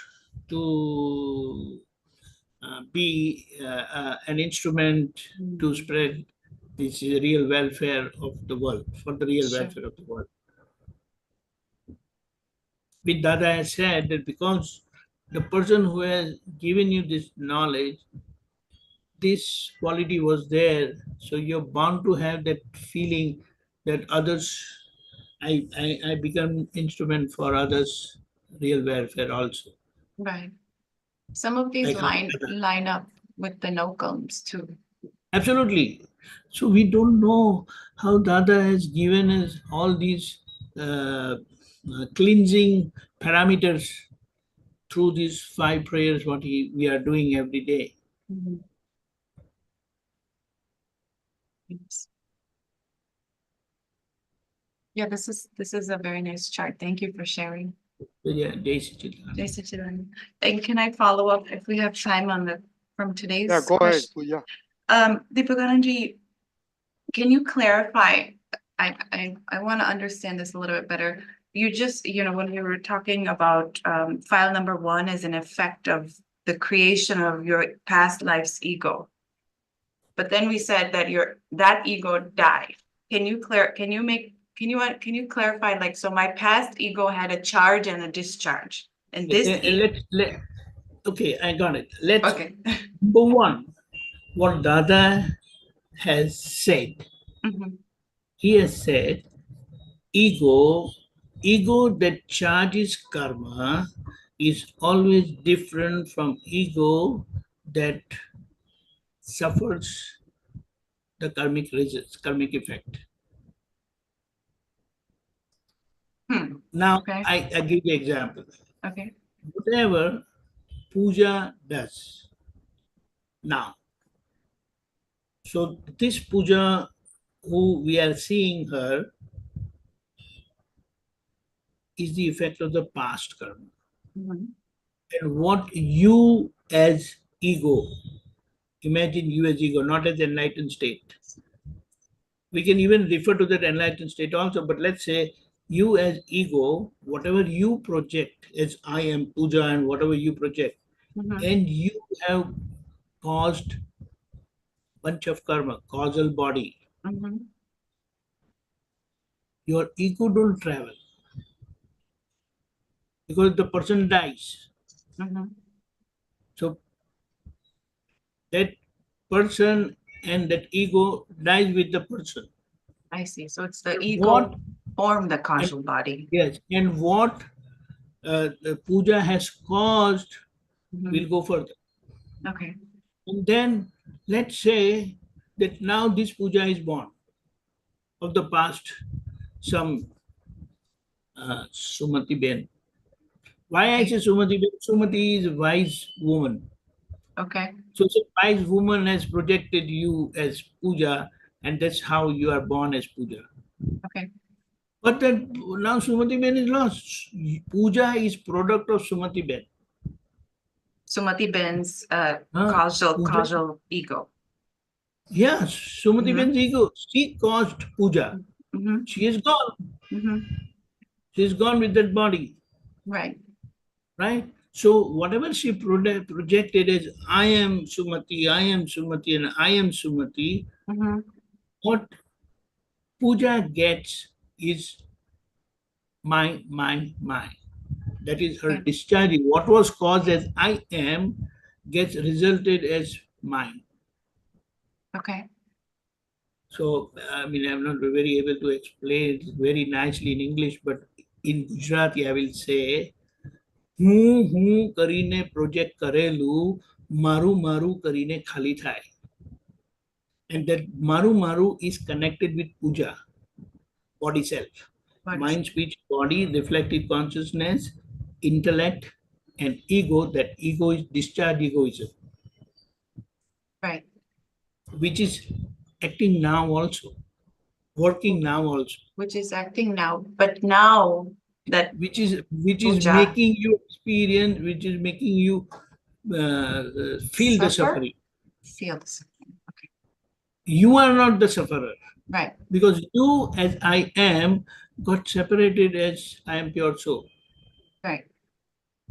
to be an instrument to spread this real welfare of the world, for the real welfare of the world. With Dada has said that because the person who has given you this knowledge, this quality was there, so you're bound to have that feeling that others, I become instrument for others' real welfare also.
Right. Some of these line up with the no-comes too.
Absolutely. So we don't know how Dada has given us all these cleansing parameters through these 5 prayers, what we are doing every day.
Yes. Yeah, this is a very nice chart. Thank you for sharing.
Yeah, Jai
And can I follow up if we have time from today's?
Yeah, go ahead, Pooja.
Deepakanandji, can you clarify I want to understand this a little bit better. You just, when you were talking about file number 1 is an effect of the creation of your past life's ego. But then we said that that ego died. Can you clarify, like, so my past ego had a charge and a discharge, and this
okay, I got it. Let's
okay.
number one, what Dada has said. He has said ego that charges karma is always different from ego that suffers the karmic results, karmic effect. Now,
Okay.
I give you an example.
Okay.
Whatever puja does now, so this puja, who we are seeing her, is the effect of the past karma. And what you as ego, imagine you as ego, not as enlightened state. We can even refer to that enlightened state also, but let's say you as ego, whatever you project as I am puja and whatever you project, and you have caused bunch of karma, causal body. Your ego don't travel because the person dies. So that person and that ego dies with the person.
I see. So it's the ego form the causal body.
Yes, and what the puja has caused will go further.
Okay.
And then let's say that now this puja is born of the past, some Sumati Ben. Why I say Sumati Ben? Sumati is a wise woman.
Okay.
So a wise woman has projected you as puja, and that's how you are born as puja.
Okay.
But then now Sumati Ben is lost. Puja is product of Sumati Ben.
Sumati Ben's causal ego.
Yes, Sumati Ben's ego. She caused puja. She is gone. She is gone with that body.
Right.
Right? So whatever she projected as I am Sumati, and I am Sumati, what puja gets is my. That is her discharging. What was caused as I am gets resulted as mine.
Okay.
So, I mean, I'm not very able to explain it very nicely in English, but in Gujarati, I will say, હું કરીને project કરેલું મારું કરીને ખાલી થાય. And that maru is connected with puja, body self. Mind, speech, body, reflective consciousness, intellect, and ego. That ego is discharge egoism.
Right.
Which is acting now also, working now also.
Which is acting now, but now that
which is making you experience, which is making you feel the suffering.
Feel the suffering. Okay.
You are not the sufferer.
Right.
Because you as I am got separated as I am pure soul.
Right.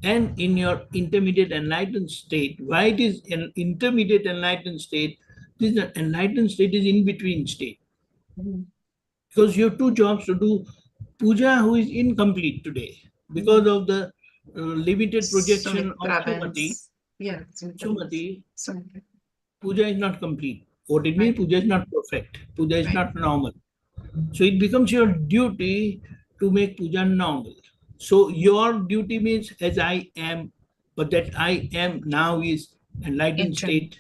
And in your intermediate enlightened state, why it is an intermediate enlightened state? This enlightened state is in between state. Because you have two jobs to do. Puja, who is incomplete today because of the limited projection of Sumati.
Yeah,
Sumati. Puja is not complete. What it means, puja is not perfect. Puja is not normal. So it becomes your duty to make puja normal. So your duty means as I am, but that I am now is enlightened state.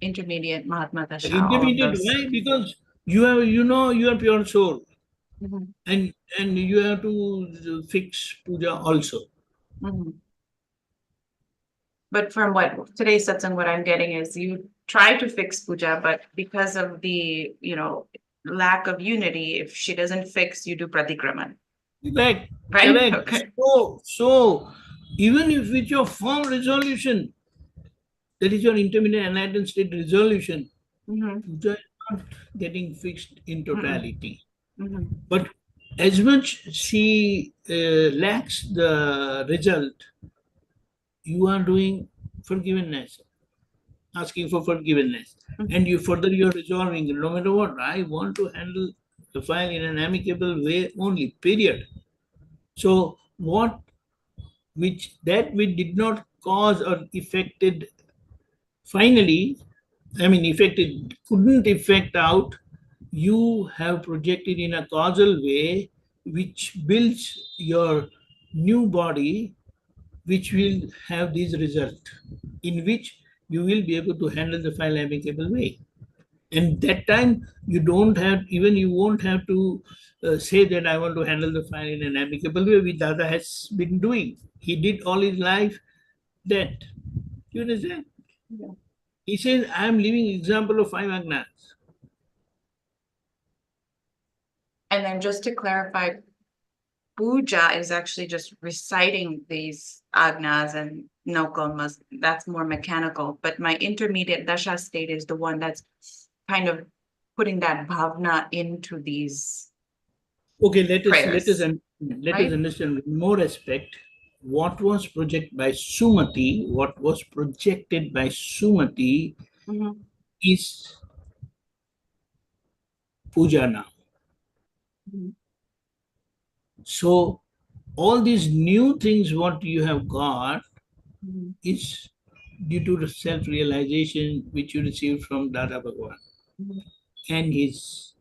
Intermediate Mahatma Dasha.
Intermediate, why? Because you are pure soul. And you have to fix puja also.
But from what today's satsang, what I'm getting is you try to fix puja, but because of the lack of unity, if she doesn't fix, you do pratikraman.
Right.
Okay.
So even if with your firm resolution, that is your intermediate enlightened state resolution, puja is not getting fixed in totality. But as much she lacks the result, you are doing forgiveness, asking for forgiveness, and you further you're resolving. No matter what, I want to handle the file in an amicable way only. Period. So what which did not cause or affected finally, I mean affected couldn't affect out, you have projected in a causal way which builds your new body, which will have this result, in which you will be able to handle the file amicable way. And that time you don't have, even you won't have to say that I want to handle the file in an amicable way, which Dada has been doing. He did all his life that. You understand?
Yeah.
He says, I am living example of 5 Agnas.
And then just to clarify, puja is actually just reciting these agnas and no karmas. That's more mechanical. But my intermediate dasha state is the one that's kind of putting that bhavna into these.
Okay, let us
right?
understand with more respect what was projected by Sumati. What was projected by Sumati is puja now. So all these new things what you have got is due to the self-realization which you received from Dada Bhagwan and his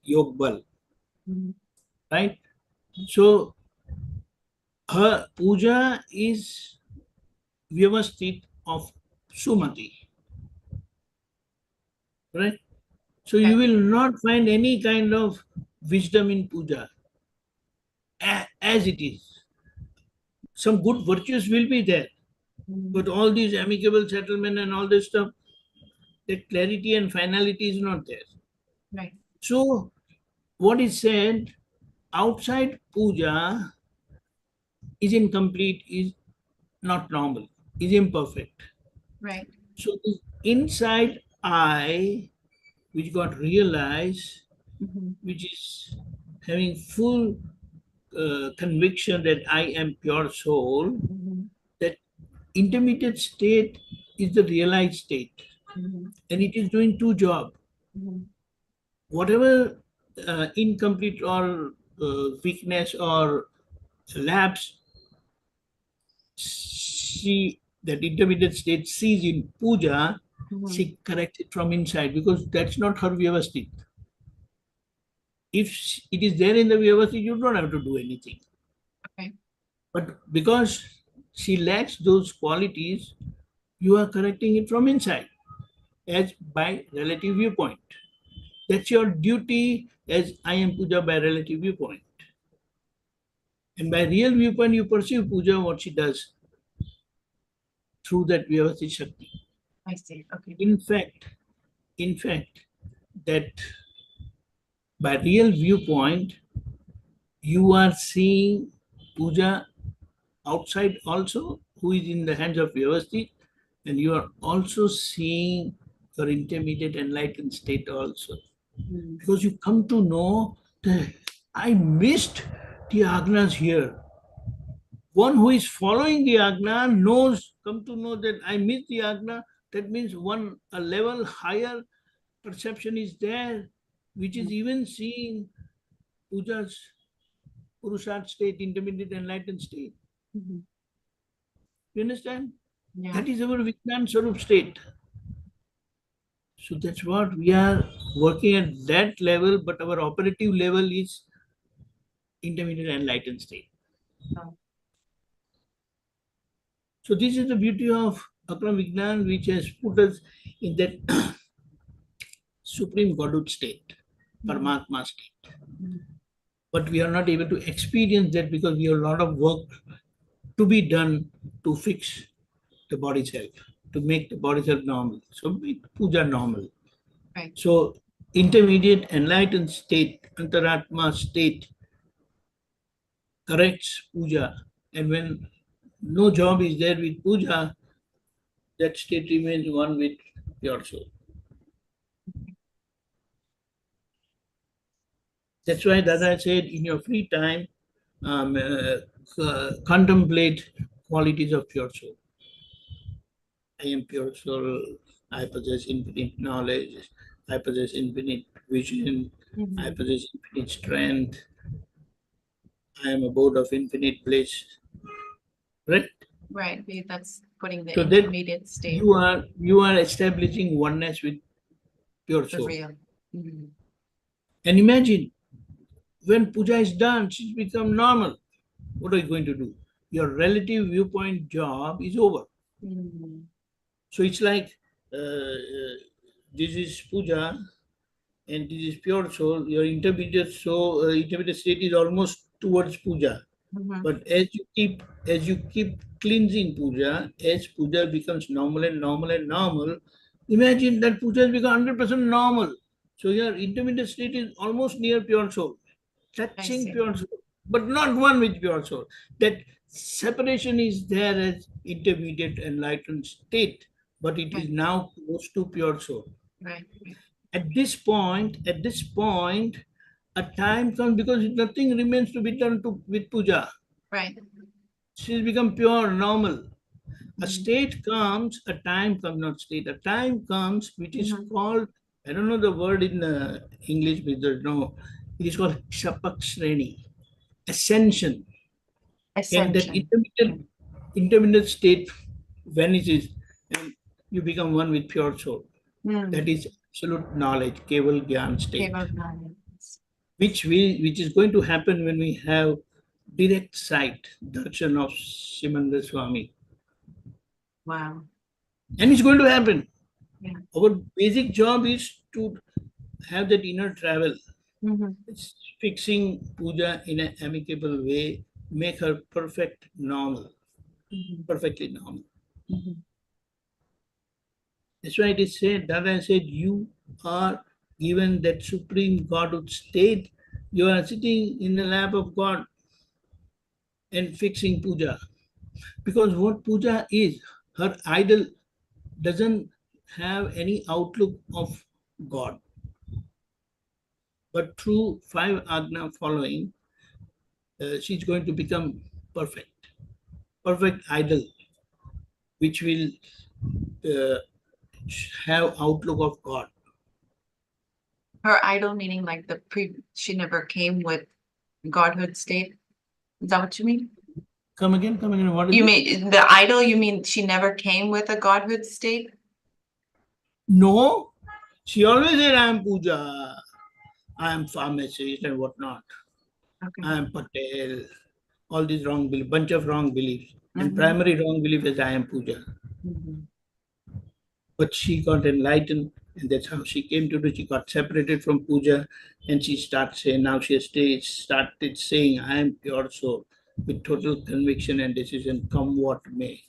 yog bal, right? So her puja is Vayvasthit of Sumati, right? So you will not find any kind of wisdom in puja as it is. Some good virtues will be there, but all these amicable settlement and all this stuff, the clarity and finality is not there.
Right.
So what is said outside puja is incomplete, is not normal, is imperfect.
Right.
So the inside I, which got realized, which is having full conviction that I am pure soul, that intermediate state is the realized state, and it is doing two jobs. Whatever incomplete or weakness or lapse that intermediate state sees in puja, she corrects it from inside, because that's not her Vyavasthit. If it is there in the Vyavasthit, you don't have to do anything.
Okay.
But because she lacks those qualities, you are correcting it from inside, as by relative viewpoint. That's your duty as I am puja by relative viewpoint. And by real viewpoint, you perceive puja, what she does through that Vayvasthit Shakti.
I see. Okay.
In fact, that by real viewpoint, you are seeing puja outside also, who is in the hands of Vayvasthit, and you are also seeing your intermediate enlightened state also. Because you come to know that I missed the Agnas here. One who is following the Agna come to know that I missed the Agna. That means a level higher perception is there, which is even seeing puja's Purusharth state, intermediate enlightened state. You understand?
Yeah.
That is our Vijnan Swarup state. So that's what we are working at that level, but our operative level is intermediate enlightened state. So this is the beauty of Akram Vijnan, which has put us in that supreme Godhood state, Paramatma state. But we are not able to experience that because we have a lot of work to be done to fix the body's health, to make the body's health normal. So make puja normal.
Right.
So intermediate enlightened state, Antaratma state, corrects puja. And when no job is there with puja, that state remains one with your soul. That's why Dada said, in your free time, contemplate qualities of pure soul. I am pure soul. I possess infinite knowledge. I possess infinite vision. I possess infinite strength. I am abode of infinite bliss. Right?
Right. That's putting the
So then
intermediate state.
you are establishing oneness with pure
The
soul.
real. Mhm.
And imagine, when puja is done, she's become normal. What are you going to do? Your relative viewpoint job is over.
Mhm.
So it's like this is puja and this is pure soul. Your intermediate soul, intermediate state is almost towards puja.
Mhm.
But as you keep cleansing puja, as puja becomes normal and normal and normal, imagine that puja has become 100% normal. So your intermediate state is almost near pure soul, touching pure soul, but not one with pure soul. That separation is there as intermediate enlightened state, but it is now close to pure soul.
Right.
At this point, a time comes because nothing remains to be done with puja.
Right.
She's become pure, normal. A state comes, a time comes, not state, a time comes which is called, I don't know the word in English, but there's no, it is called Shapak Shreni, ascension. And that intermediate state vanishes and you become one with pure soul. That is absolute knowledge, Keval Gyan state. Which is going to happen when we have direct sight, darshan of Simandar Swami.
Wow.
And it's going to happen.
Yeah.
Our basic job is to have that inner travel. It's fixing puja in an amicable way, make her perfect, normal, perfectly normal. That's why it is said, Dada said, you are given that supreme Godhood state. You are sitting in the lap of God and fixing puja. Because what puja is, her idol doesn't have any outlook of God. But through 5 Agna following, she's going to become perfect. Perfect idol, which will have outlook of God.
Her idol meaning like she never came with godhood state. Is that what you mean?
Come again. What is
you
it?
mean the idol? You mean she never came with a godhood state?
No, she always said, I am puja, I am pharmacist and whatnot.
Okay.
I am Patel. All these wrong beliefs, bunch of wrong beliefs. And primary wrong belief is I am puja. But she got enlightened, and that's how she came to do. She got separated from puja, and she started saying, now she started saying, I am pure soul, with total conviction and decision, come what may.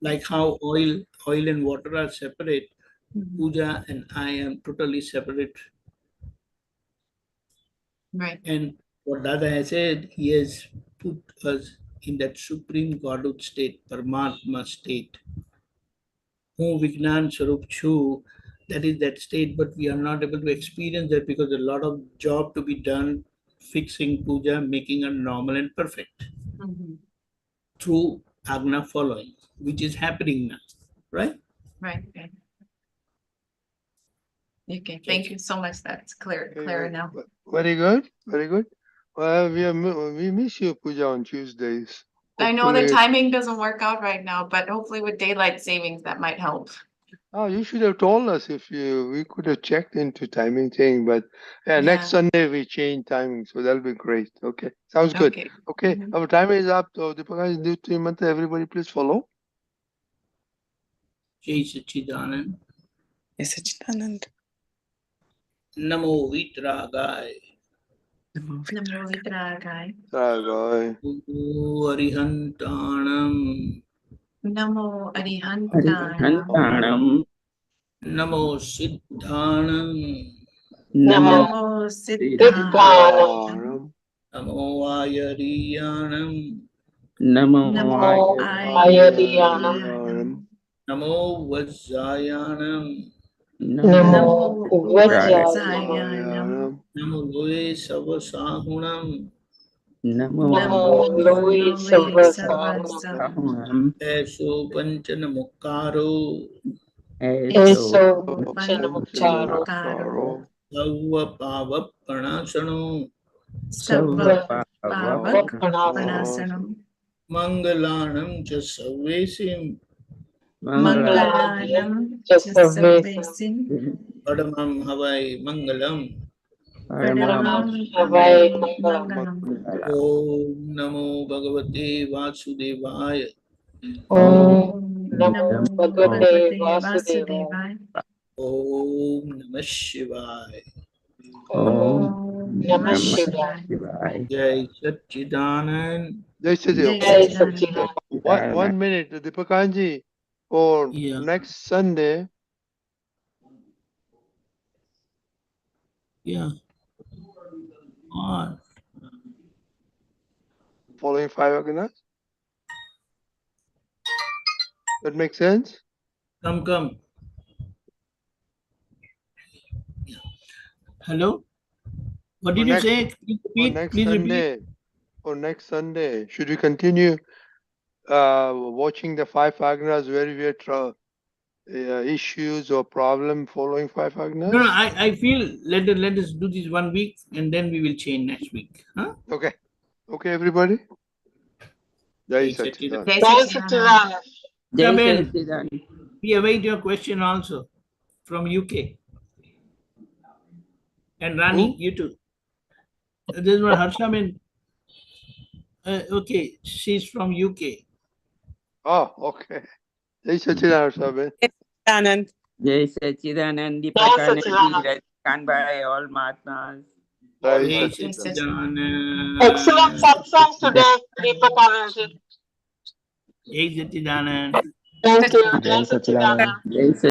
Like how oil and water are separate, puja and I am totally separate.
Right.
And what Dada has said, he has put us in that supreme Godhood state, Paramatma state. Who Vignan Sarup Chu, that is that state, but we are not able to experience that because a lot of job to be done, fixing puja, making her normal and perfect through Agna following, which is happening now, right?
Right. Okay, thank you so much. That's clear now.
Very good, very good. Well, we miss you, Puja, on Tuesdays.
I know the timing doesn't work out right now, but hopefully with daylight savings that might help.
Oh, you should have told us we could have checked into timing thing, but next Sunday we change timing, so that'll be great. Okay, sounds good. Okay, our time is up. So Deepakanandji, do 3 months. Everybody, please follow.
Jai Sachidanand.
Jai Sachidanand.
Namo Vitragai.
Namo Vitragai.
Namo Arihantanam.
Namo Arihantanam.
Namo Siddhanam.
Namo Siddhanam.
Namo Ayariyanam.
Namo Ayariyanam.
Namo Vajjayanam.
Namo
Vajrayanam.
Namo Loe Sava Sahunam.
Namo
Namo Loe Savasahunam.
Sahunam.
Eso Panchana Mukkaro.
Eso
Panchanamukkaro.
Panchanamukkaro.
Sarva Pava Pranasano.
Sarva
Pranasana.
Panasanam.
Mangalanam cha Sarvesim.
Mangalanam Jasavvesim.
Padamam Havai Mangalam.
Padamam Havai Mangalam.
Om Namo Bhagavate Vasudevaya.
Om Namo Bhagavate Vasudevaya.
Om Namah Shivaya.
Om Namah Shivaya.
Jai Satchidanand.
Jai Satchidanand.
Jai Satchidanand.
One minute, Deepakanandji, for
Yeah.
next Sunday.
Yeah. On.
Following 5 Agnas. That makes sense?
Come. Hello? What did you say? Please repeat.
For next Sunday, should we continue watching the 5 Agnas where we are issues or problem following 5 Agnas?
No, I feel let us do this 1 week and then we will change next week. Huh?
Okay, everybody. Jai
Jai
Satchidanand.
Jai Satchidanand.
Jai
Ben,
Satchidanand.
we await your question also from UK. And Rani, you too. This is what Harshaben. Okay, she's from UK.
Oh, okay. Jai Satchidanand, Harshaben.
Anand.
Jai Satchidanand.
Jai
Deepakanandji.
Satchidanand.
Done by all Mahatmas.
Jai
Jai
Satchidanand.
Satchidanand.
Excellent satsang today, Deepakanandji.
Jai Satchidanand.
Thank you. Jai Satchidanand.
Jai